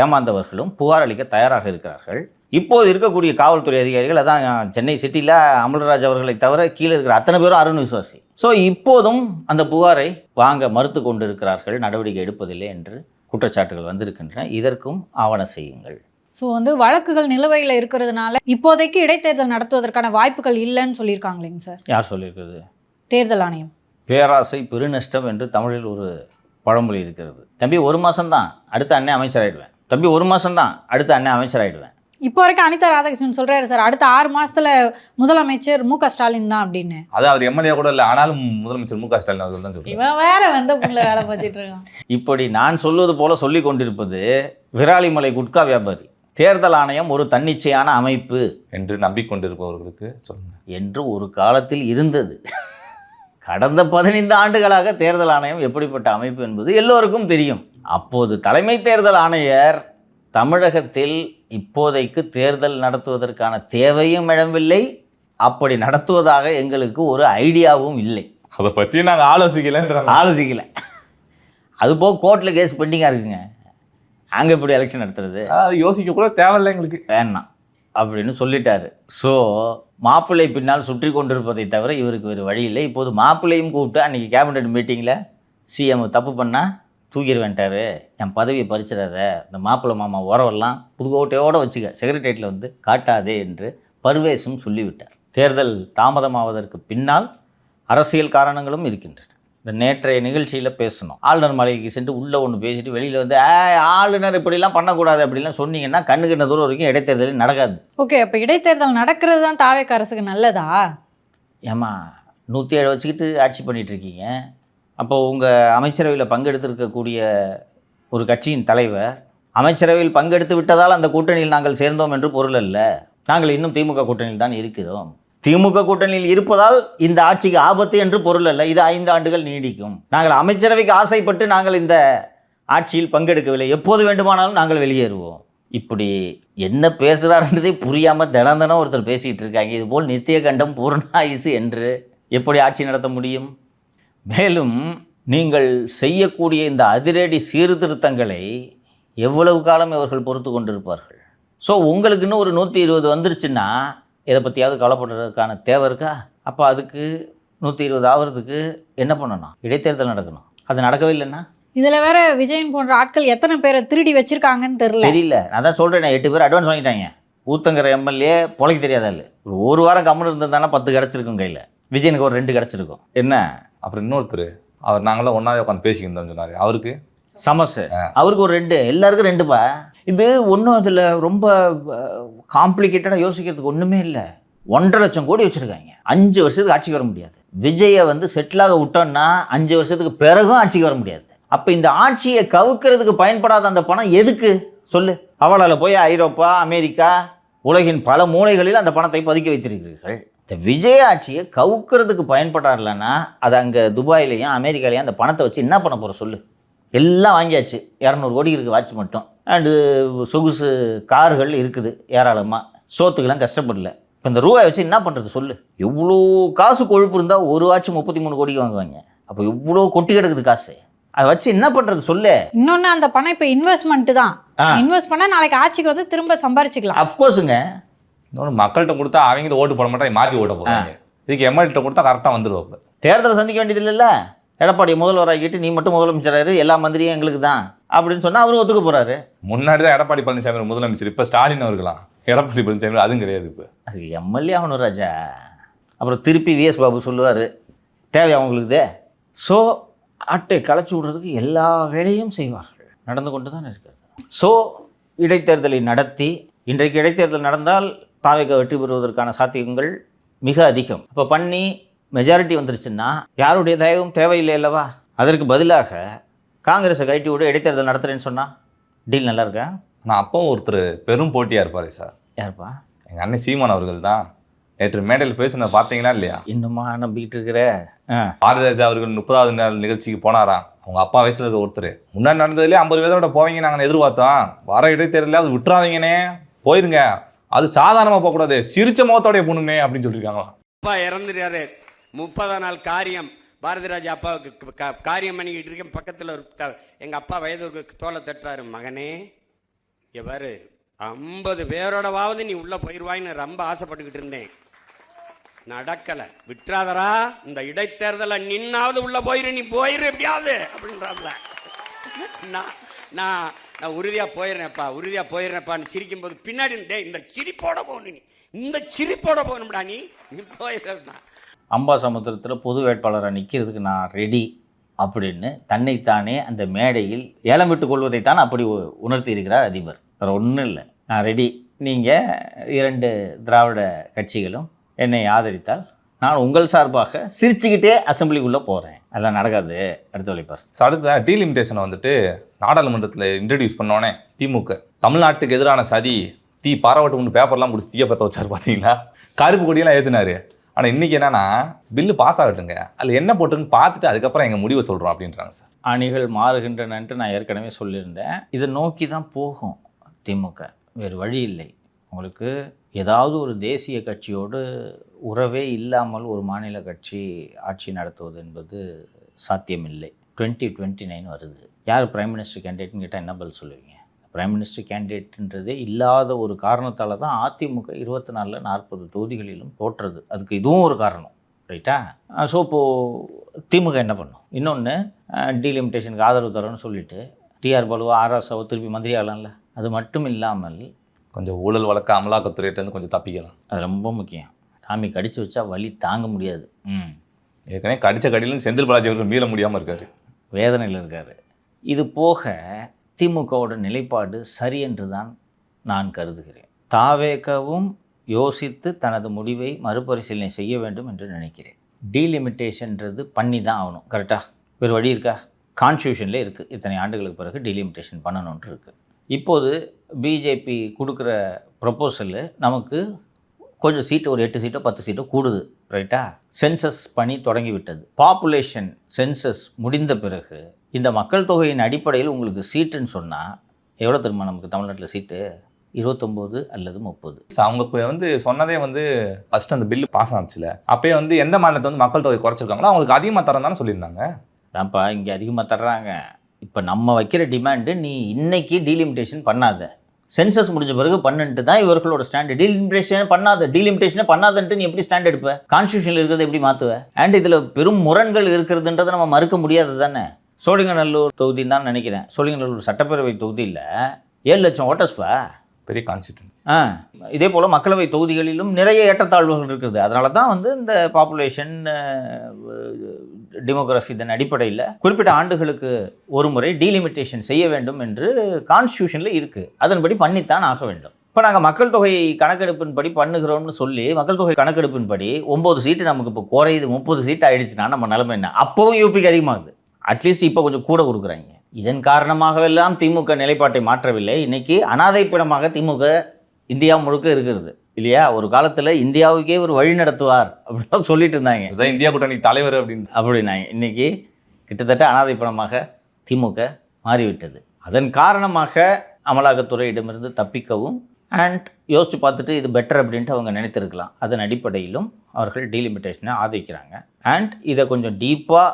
ஏமாந்தவர்களும் புகார் அளிக்க தயாராக இருக்கிறார்கள். இப்போது இருக்கக்கூடிய காவல்துறை அதிகாரிகள், அதான் சென்னை சிட்டியில் அமல்ராஜ் அவர்களை தவிர கீழே இருக்கிற அத்தனை பேரும் அருண் விசுவாசி. ஸோ இப்போதும் அந்த புகாரை வாங்க மறுத்து கொண்டு இருக்கிறார்கள், நடவடிக்கை எடுப்பதில்லை என்று குற்றச்சாட்டுகள் வந்திருக்கின்றன. இதற்கும் ஆவண செய்யுங்கள். ஸோ வழக்குகள் நிலுவையில் இருக்கிறதுனால இப்போதைக்கு இடைத்தேர்தல் நடத்துவதற்கான வாய்ப்புகள் இல்லைன்னு சொல்லியிருக்காங்களேங்க சார். யார் சொல்லியிருக்கிறது? தேர்தல் ஆணையம். பேராசை பெருநஷ்டம் என்று தமிழில் ஒரு பழமொழி இருக்கிறது. தம்பி 1 மாதம்தான், அடுத்த அண்ணன் அமைச்சராகிடுவேன். தம்பி 1 மாதம்தான், அடுத்த அண்ணன் அமைச்சராகிடுவேன். இப்போ வரைக்கும் அனிதா ராதாகிருஷ்ணன் சொல்றாரு சார், அடுத்த 6 மாசத்துல முதலமைச்சர் மு.க. ஸ்டாலின் தான் அப்படின்னு. அது அவர் எம்எல்ஏ கூட இல்லை, ஆனாலும் முதலமைச்சர் மு.க. ஸ்டாலின் அவர்கள் தான் சொல்றாரு. இவன் வேற புள்ள வேலை பார்த்துட்டு இருக்கான். இப்படி நான் சொல்வது போல சொல்லி கொண்டிருப்பது விராலிமலை குட்கா வியாபாரி. தேர்தல் ஆணையம் ஒரு தன்னிச்சையான அமைப்பு என்று நம்பிக்கொண்டிருப்பவர்களுக்கு சொல்லுங்க என்று ஒரு காலத்தில் இருந்தது. கடந்த 15 ஆண்டுகளாக தேர்தல் ஆணையம் எப்படிப்பட்ட அமைப்பு என்பது எல்லோருக்கும் தெரியும். அப்போது தலைமை தேர்தல் ஆணையர் தமிழகத்தில் இப்போதைக்கு தேர்தல் நடத்துவதற்கான தேவையும் இடமில்லை, அப்படி நடத்துவதாக எங்களுக்கு ஒரு ஐடியாவும் இல்லை. அதை பற்றி நாங்கள் ஆலோசிக்கலை. அதுபோக கோர்ட்டில் கேஸ் பெண்டிங்காக இருக்குங்க. அங்கே எப்படி எலெக்ஷன் நடத்துறது? அது யோசிக்க கூட தேவையில்லை, எங்களுக்கு வேணாம் அப்படின்னு சொல்லிட்டாரு. ஸோ மாப்பிள்ளை பின்னால் சுற்றி கொண்டிருப்பதை தவிர இவருக்கு வேறு வழி இல்லை. இப்போது மாப்பிள்ளையும் கூப்பிட்டு அன்றைக்கி கேபினெட் மீட்டிங்கில் சிஎம் தப்பு பண்ணால் தூக்கிடுவேன்ட்டாரு, என் பதவியை பறிச்சிடாத, இந்த மாப்பிள்ளை மாமா உறவெல்லாம் புதுக்கோட்டையோடு வச்சுக்க, செக்ரட்டேரியட்டில் வந்து காட்டாதே என்று பர்வேஸும் சொல்லிவிட்டார். தேர்தல் தாமதமாவதற்கு பின்னால் அரசியல் காரணங்களும் இருக்கின்றன. இந்த நேற்றைய நிகழ்ச்சியில் பேசணும், ஆளுநர் மாளிகைக்கு சென்று உள்ளே ஒன்று பேசிட்டு வெளியில் வந்து ஆளுநர் இப்படிலாம் பண்ணக்கூடாது அப்படிலாம் சொன்னீங்கன்னா கண்ணுக்கு என்ன தூரம் வரைக்கும் இடைத்தேர்தல் நடக்காது. ஓகே, அப்போ இடைத்தேர்தல் நடக்கிறது தான் தாவேக அரசுக்கு நல்லதா? ஏமா 107 வச்சுக்கிட்டு ஆட்சி பண்ணிகிட்ருக்கீங்க. அப்போ உங்கள் அமைச்சரவையில் பங்கெடுத்திருக்கக்கூடிய ஒரு கட்சியின் தலைவர் அமைச்சரவையில் பங்கெடுத்து விட்டதால் அந்த கூட்டணியில் நாங்கள் சேர்ந்தோம் என்று பொருள் அல்ல. நாங்கள் இன்னும் திமுக கூட்டணியில் தான் இருக்கிறோம். திமுக கூட்டணியில் இருப்பதால் இந்த ஆட்சிக்கு ஆபத்து என்று பொருள் அல்ல. இது 5 ஆண்டுகள் நீடிக்கும். நாங்கள் அமைச்சரவைக்கு ஆசைப்பட்டு நாங்கள் இந்த ஆட்சியில் பங்கெடுக்கவில்லை, எப்போது வேண்டுமானாலும் நாங்கள் வெளியேறுவோம். இப்படி என்ன பேசுகிறாருன்றதே புரியாமல் தினம் ஒருத்தர் பேசிகிட்டு இருக்காங்க. இதுபோல் நித்திய கண்டம் பூர்ணாயுசு என்று எப்படி ஆட்சி நடத்த முடியும்? மேலும் நீங்கள் செய்யக்கூடிய இந்த அதிரடி சீர்திருத்தங்களை எவ்வளவு காலம் இவர்கள் பொறுத்து கொண்டிருப்பார்கள்? ஸோ உங்களுக்கு இன்னும் ஒரு 120 வந்துருச்சுன்னா இதை பற்றியாவது கவலைப்படுறதுக்கான தேவை இருக்கா? அப்போ அதுக்கு 120 ஆகிறதுக்கு என்ன பண்ணணும்? இடைத்தேர்தல் நடக்கணும். அது நடக்கவே இல்லைன்னா இதில் வேற விஜயன் போன்ற ஆட்கள் எத்தனை பேரை திருடி வச்சிருக்காங்கன்னு தெரியல. நான் தான் சொல்கிறேன், 8 பேர் அட்வான்ஸ் வாங்கிட்டாங்க. ஊத்தங்கிற எம்எல்ஏ பொழைக்க தெரியாதா? ஒரு வாரம் கம்முன்னு இருந்ததுதானே 10 கிடச்சிருக்கும் கையில். விஜயனுக்கு ஒரு 2 கிடச்சிருக்கும். என்ன அப்புறம் இன்னொருத்தர் அவர் நாங்களாம் ஒன்றாவே உட்காந்து பேசிக்கிருந்தோம்னு சொன்னார், அவருக்கு சமஸ், அவருக்கு ஒரு 2, எல்லாருக்கும் 2பா. இது ஒன்றும் அதில் ரொம்ப காம்ப்ளிகேட்டடாக யோசிக்கிறதுக்கு ஒன்றுமே இல்லை. 1.5 லட்சம் கோடி வச்சுருக்காங்க. 5 வருஷத்துக்கு ஆட்சிக்கு வர முடியாது. விஜயை செட்டிலாக விட்டோன்னா 5 வருஷத்துக்கு பிறகும் ஆட்சிக்கு வர முடியாது. அப்போ இந்த ஆட்சியை கவுக்கிறதுக்கு பயன்படாத அந்த பணம் எதுக்கு சொல்லு? அவளால் போய் ஐரோப்பா, அமெரிக்கா, உலகின் பல மூலைகளில் அந்த பணத்தை பதுக்கி வைத்திருக்கிறீர்கள். இந்த விஜய் ஆட்சியை கவுக்கிறதுக்கு பயன்படாதுலன்னா அது அங்கே துபாயிலையும் அமெரிக்காலையும் அந்த பணத்தை வச்சு என்ன பண்ண போகிற சொல்லு? எல்லாம் வாங்கியாச்சு. 200 கோடி இருக்குது வாட்ச் மட்டும். அண்டு சொகுசு கார்கள் இருக்குது ஏராளமாக. சோத்துக்கெல்லாம் கஷ்டப்படல. இப்போ இந்த ரூபாய் வச்சு என்ன பண்ணுறது சொல்லு? எவ்வளோ காசு கொழுப்பு இருந்தால் ஒரு வாட்ச் 33 கோடிக்கு வாங்குவாங்க. அப்போ எவ்வளோ கொட்டி கிடக்குது காசு. அதை வச்சு என்ன பண்ணுறது சொல்லு? இன்னொன்று, அந்த பணம் இப்போ இன்வெஸ்ட்மெண்ட்டு தான். இன்வெஸ்ட் பண்ணால் நாளைக்கு ஆட்சிக்கு திரும்ப சம்பாரிச்சிக்கலாம். அஃப்கோர்ஸுங்க. இன்னொன்று மக்கள்கிட்ட கொடுத்தா அவங்களும் ஓட்டு போட மாட்டாங்க, மாற்றி ஓட்ட போகிறாங்க. இதுக்கு எம்எல்ஏட்ட கொடுத்தா கரெக்டாக வந்துடுவாங்க. தேர்தலை சந்திக்க வேண்டியது இல்லைல்ல. எடப்பாடி முதல்வராகிட்டு நீ மட்டும் முதலமைச்சராரு, எல்லா மந்திரியும் எங்களுக்கு தான் அப்படின்னு சொன்னால் அவரும் ஒத்துக்க போகிறாரு. முன்னாடி தான் எடப்பாடி பழனிசாமி முதலமைச்சர், இப்போ ஸ்டாலின் அவர்களாம். எடப்பாடி பழனிசாமி அதுவும் கிடையாது. இப்போ அது எம்எல்ஏ ஆகணும் ராஜா. அப்புறம் திருப்பி விஎஸ் பாபு சொல்லுவார், தேவையா அவங்களுக்கு. ஸோ ஆட்டை களைச்சி விடுறதுக்கு எல்லா வேலையும் செய்வார்கள், நடந்து கொண்டு தான் இருக்கிறது. ஸோ இடைத்தேர்தலை நடத்தி, இன்றைக்கு இடைத்தேர்தல் நடந்தால் தாவேக வெற்றி பெறுவதற்கான சாத்தியங்கள் மிக அதிகம். இப்போ பண்ணி மெஜாரிட்டி வந்துருச்சுன்னா யாருடைய தயவும் தேவையில்லை அல்லவா? அதற்கு பதிலாக காங்கிரஸை கட்டி விட இடைத்தேர்தல் நடத்துகிறேன்னு சொன்னால் டீல் நல்லா இருக்கா? ஆனால் அப்பவும் ஒருத்தர் பெரும் போட்டியாக இருப்பார் சார். யாருப்பா? எங்கள் அண்ணன் சீமான் அவர்கள் தான். நேற்று மேடையில் பேசுனதை பார்த்தீங்களா இல்லையா? இன்னுமா நம்பிக்கிட்டு இருக்கிற? பாரதிராஜா அவர்கள் 30வது நாள் நிகழ்ச்சிக்கு போனாராம். அவங்க அப்பா வயசில் இருக்க ஒருத்தர். முன்னாடி நடந்ததுலேயே 50 பேரோட போவீங்க நாங்கள் எதிர்பார்த்தோம். வர இடைத்தேர்தலில் அது விட்டுறாதீங்கன்னே, போயிருங்க, அது சாதாரணமாக போகக்கூடாது, சிரிச்ச முகத்தோடைய போகணுமே அப்படின்னு சொல்லியிருக்காங்களாம். அப்பா இறந்துட்டாரு. 30ஆம் நாள் காரியம். பாரதிராஜா அப்பாவுக்கு காரியம் பண்ணிக்கிட்டு இருக்கேன். பக்கத்தில் ஒரு எங்க அப்பா வயது தோலை தட்டுறாரு, மகனே பாரு 50 பேரோடவாவது நீ உள்ள போயிருவாயின்னு ரொம்ப ஆசைப்பட்டுக்கிட்டு இருந்தேன், நடக்கல, விட்டுறாதரா, இந்த இடைத்தேர்தல நின்னாவது உள்ள போயிரு, நீ போயிரு எப்படியாவது அப்படின்றாப்ல. நான் உறுதியா போயிடுறேன்ப்பா, உறுதியா போயிடுறேன்ப்பான்னு சிரிக்கும் போது பின்னாடி இந்த சிரிப்போட போகணும், நீ இந்த சிரிப்போட போகணும்டா, நீ போயிடுறா. அம்பாசமுத்திரத்தில் பொது வேட்பாளராக நிற்கிறதுக்கு நான் ரெடி அப்படின்னு தன்னைத்தானே அந்த மேடையில் ஏலம் விட்டு கொள்வதைத்தான் அப்படி உணர்த்தி இருக்கிறார் அதிபர். வேறு ஒன்றும் இல்லை, நான் ரெடி, நீங்கள் 2 திராவிட கட்சிகளும் என்னை ஆதரித்தால் நான் உங்கள் சார்பாக சிரிச்சுக்கிட்டே அசம்பிளிக்குள்ளே போகிறேன். அதெல்லாம் நடக்காது. அடுத்த வழிப்பார். அடுத்த டீலிமிட்டேஷனை வந்துட்டு நாடாளுமன்றத்தில் இன்ட்ரடியூஸ் பண்ணோன்னே திமுக தமிழ்நாட்டுக்கு எதிரான சதி தீ பரவட்டு பேப்பர்லாம் பிடிச்சி தீய பற்ற வச்சார் பார்த்தீங்களா? கருப்பு கொடியெல்லாம் ஏற்றுனாரு. ஆனால் இன்றைக்கி என்னன்னா, பில்லு பாஸ் ஆகட்டுங்க, அதில் என்ன போட்டுன்னு பார்த்துட்டு அதுக்கப்புறம் எங்கள் முடிவை சொல்கிறோம் அப்படின்றாங்க சார். அணிகள் மாறுகின்றனன்ட்டு நான் ஏற்கனவே சொல்லியிருந்தேன். இதை நோக்கி தான் போகும் திமுக, வேறு வழி இல்லை. உங்களுக்கு ஏதாவது ஒரு தேசிய கட்சியோடு உறவே இல்லாமல் ஒரு மாநில கட்சி ஆட்சி நடத்துவது என்பது சாத்தியமில்லை. 2029 வருது. யார் பிரைம் மினிஸ்டர் கேண்டிடேட்னு கேட்டால் என்ன பதில் சொல்லுவீங்க? பிரைம் மினிஸ்டர் கேண்டிடேட்ன்றதே இல்லாத ஒரு காரணத்தால் தான் அதிமுக 24ல் 40 தொகுதிகளிலும் தோற்றுறது. அதுக்கு இதுவும் ஒரு காரணம், ரைட்டா? ஸோ இப்போது திமுக என்ன பண்ணும்? இன்னொன்று, டீலிமிட்டேஷனுக்கு ஆதரவு தரோன்னு சொல்லிவிட்டு டிஆர் பாலுவோ ஆர்எஸ்ஓ திருப்பி மந்திரி ஆகலாம்ல. அது மட்டும் இல்லாமல் கொஞ்சம் ஊழல் வழக்க அமலாக்கத்துறையிட்டேருந்து கொஞ்சம் தப்பிக்கலாம். அது ரொம்ப முக்கியம். சாமி கடிச்சு வச்சா வலி தாங்க முடியாது. ஏற்கனவே கடித்த கடியிலும் செந்தில் பாலாஜி அவர்கள் மீள முடியாமல் இருக்கார், வேதனையில் இருக்கார். இது போக திமுகவோட நிலைப்பாடு சரி என்று தான் நான் கருதுகிறேன். தாவேகவும் யோசித்து தனது முடிவை மறுபரிசீலனை செய்ய வேண்டும் என்று நினைக்கிறேன். டீலிமிட்டேஷன்றது பண்ணி தான் ஆகணும், கரெக்டாக? வேறு வழி இருக்கா? கான்ஸ்டியூஷனில் இருக்குது, இத்தனை ஆண்டுகளுக்கு பிறகு டீலிமிட்டேஷன் பண்ணணுன்ட்டு இருக்குது. இப்போது பிஜேபி கொடுக்குற ப்ரொப்போசலு நமக்கு கொஞ்சம் சீட்டு, ஒரு 8 சீட்டோ 10 சீட்டோ கூடுது, ரைட்டா? சென்சஸ் பணி தொடங்கிவிட்டது. பாப்புலேஷன் சென்சஸ் முடிந்த பிறகு இந்த மக்கள் தொகையின் அடிப்படையில் உங்களுக்கு சீட்டுன்னு சொன்னால் எவ்வளோ தெரியுமா நமக்கு தமிழ்நாட்டில் சீட்டு? 29 அல்லது 30. அவங்க இப்போ வந்து சொன்னதே வந்து ஃபஸ்ட்டு அந்த பில்லு பாஸ் ஆச்சுல, அப்போயே வந்து எந்த மாநிலத்தை வந்து மக்கள் தொகை குறைச்சிருக்காங்களோ அவங்களுக்கு அதிகமாக தரம் தானே சொல்லியிருந்தாங்க. தான்ப்பா இங்கே அதிகமாக தர்றாங்க. இப்போ நம்ம வைக்கிற டிமாண்டு, நீ இன்னைக்கு டீலிமிட்டேஷன் பண்ணாத, சென்சஸ் முடிஞ்ச பிறகு பண்ணுன்ட்டு தான் இவர்களோட ஸ்டாண்டு. டீலிமிட்டேஷனே பண்ணாதன்ட்டு நீ எப்படி ஸ்டாண்ட் எடுப்ப? கான்ஸ்டியூஷனில் இருக்கிறத எப்படி மாற்றுவ? அண்ட் இதில் பெரும் முரண்கள் இருக்கிறதுன்றதை நம்ம மறுக்க முடியாது தானே. சோழிங்கநல்லூர் தொகுதின்னு தான் நினைக்கிறேன். சோழிங்கநல்லூர் சட்டப்பேரவை தொகுதியில் 7 லட்சம் ஓட்டர்ஸ்ப்பா, பெரிய கான்ஸ்டியூன்சி. இதே போல் மக்களவை தொகுதிகளிலும் நிறைய ஏற்றத்தாழ்வுகள் இருக்குது. அதனால தான் வந்து இந்த பாப்புலேஷன் டெமோகிராஃபி இதன் அடிப்படையில் குறிப்பிட்ட ஆண்டுகளுக்கு ஒரு முறை டீலிமிட்டேஷன் செய்ய வேண்டும் என்று கான்ஸ்டியூஷனில் இருக்குது. அதன்படி பண்ணித்தான் ஆக வேண்டும். இப்போ நாங்கள் மக்கள் தொகை கணக்கெடுப்பின்படி பண்ணுகிறோம்னு சொல்லி மக்கள் தொகை கணக்கெடுப்பின்படி 9 சீட்டு நமக்கு இப்போ குறையுது, 30 சீட்டு ஆயிடுச்சுன்னா நம்ம நிலைமை என்ன? அப்போவும் யூபிக்கு அதிகமாகுது. அட்லீஸ்ட் இப்போ கொஞ்சம் கூட கொடுக்குறாங்க. இதன் காரணமாகவெல்லாம் திமுக நிலைப்பாட்டை மாற்றவில்லை. இன்னைக்கு அனாதைப்பிடமாக திமுக இந்தியா முழுக்க இருக்கிறது இல்லையா? ஒரு காலத்தில் இந்தியாவுக்கே ஒரு வழி நடத்துவார் அப்படின்னு சொல்லிட்டு இருந்தாங்க, இந்தியா கூட்டணி தலைவர் அப்படின்னாங்க. இன்னைக்கு கிட்டத்தட்ட அனாதைப்பிடமாக திமுக மாறிவிட்டது. அதன் காரணமாக அமலாக்கத்துறையிடமிருந்து தப்பிக்கவும் அண்ட் யோசித்து பார்த்துட்டு இது பெட்டர் அப்படின்ட்டு அவங்க நினைத்திருக்கலாம். அதன் அடிப்படையிலும் அவர்கள் டீலிமிட்டேஷனை ஆதரிக்கிறாங்க. அண்ட் இதை கொஞ்சம் டீப்பாக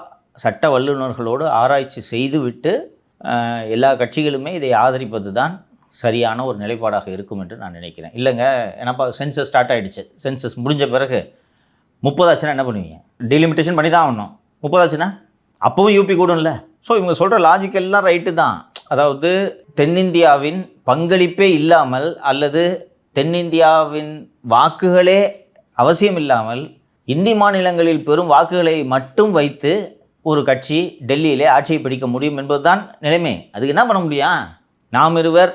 சட்ட வல்லுநர்களோடு ஆராய்ச்சி செய்துவிட்டு எல்லா கட்சிகளுமே இதை ஆதரிப்பது தான் சரியான ஒரு நிலைப்பாடாக இருக்கும் என்று நான் நினைக்கிறேன். இல்லைங்க, ஏன்னாப்பா சென்சஸ் ஸ்டார்ட் ஆகிடுச்சு, சென்சஸ் முடிஞ்ச பிறகு 30 ஆச்சுன்னா என்ன பண்ணுவீங்க? டீலிமிட்டேஷன் பண்ணி தான் ஆகணும். 30 ஆச்சுன்னா அப்போவும் யூபி கூடும்ல. ஸோ இவங்க சொல்கிற லாஜிக் எல்லாம் ரைட்டு தான். அதாவது தென்னிந்தியாவின் பங்களிப்பே இல்லாமல் அல்லது தென்னிந்தியாவின் வாக்குகளே அவசியம் இல்லாமல் இந்தி மாநிலங்களில் பெரும் வாக்குகளை மட்டும் வைத்து ஒரு கட்சி டெல்லியிலே ஆட்சியை பிடிக்க முடியும் என்பதுதான் நிலைமை. அதுக்கு என்ன பண்ண முடியும்? நாம் இருவர்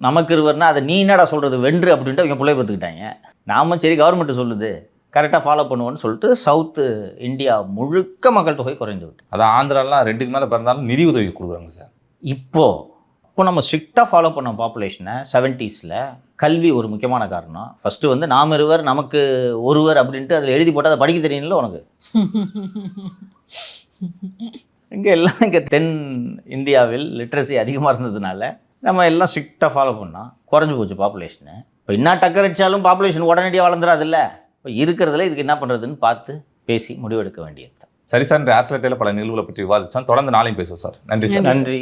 நமக்கு இருவர்னா அதை நீ என்னடா சொல்கிறது வென்று அப்படின்ட்டு அவங்க பிள்ளை பார்த்துக்கிட்டாங்க. நாம சரி கவர்மெண்ட் சொல்லுது கரெக்டாக ஃபாலோ பண்ணுவோன்னு சொல்லிட்டு சவுத்து இந்தியா முழுக்க மக்கள் தொகை குறைந்து விட்டு. அதான் ஆந்திராலாம் 2க்கு மேலே பிறந்தாலும் நிதி உதவி கொடுக்குறாங்க சார். இப்போ நம்ம ஸ்ட்ரிக்டாக ஃபாலோ பண்ண பாப்புலேஷனை 70ஸ்ல கல்வி ஒரு முக்கியமான காரணம். ஃபஸ்ட்டு வந்து நாம் இருவர் நமக்கு ஒருவர் அப்படின்ட்டு அதில் எழுதி போட்டால் அதை படிக்க தெரியல உனக்கு. இங்கே தென் இந்தியாவில் லிட்ரஸி அதிகமாக இருந்ததுனால நம்ம எல்லாம் ஸ்ட்ரிக்டாக ஃபாலோ பண்ணோம். குறைஞ்சி போச்சு பாப்புலேஷனு. இப்போ என்ன டக்கர் அடித்தாலும் பாப்புலேஷன் உடனடியாக வளர்ந்துடாதுல்ல. இப்போ இருக்கிறதுல இதுக்கு என்ன பண்ணுறதுன்னு பார்த்து பேசி முடிவெடுக்க வேண்டியது தான். சரி சார், இந்த ஆர்ஸ்லெட்டில் பல நிகழ்வுகளை பற்றி விவாதிச்சோம். தொடர்ந்து நாளையும் பேசுவோம் சார். நன்றி சார். நன்றி.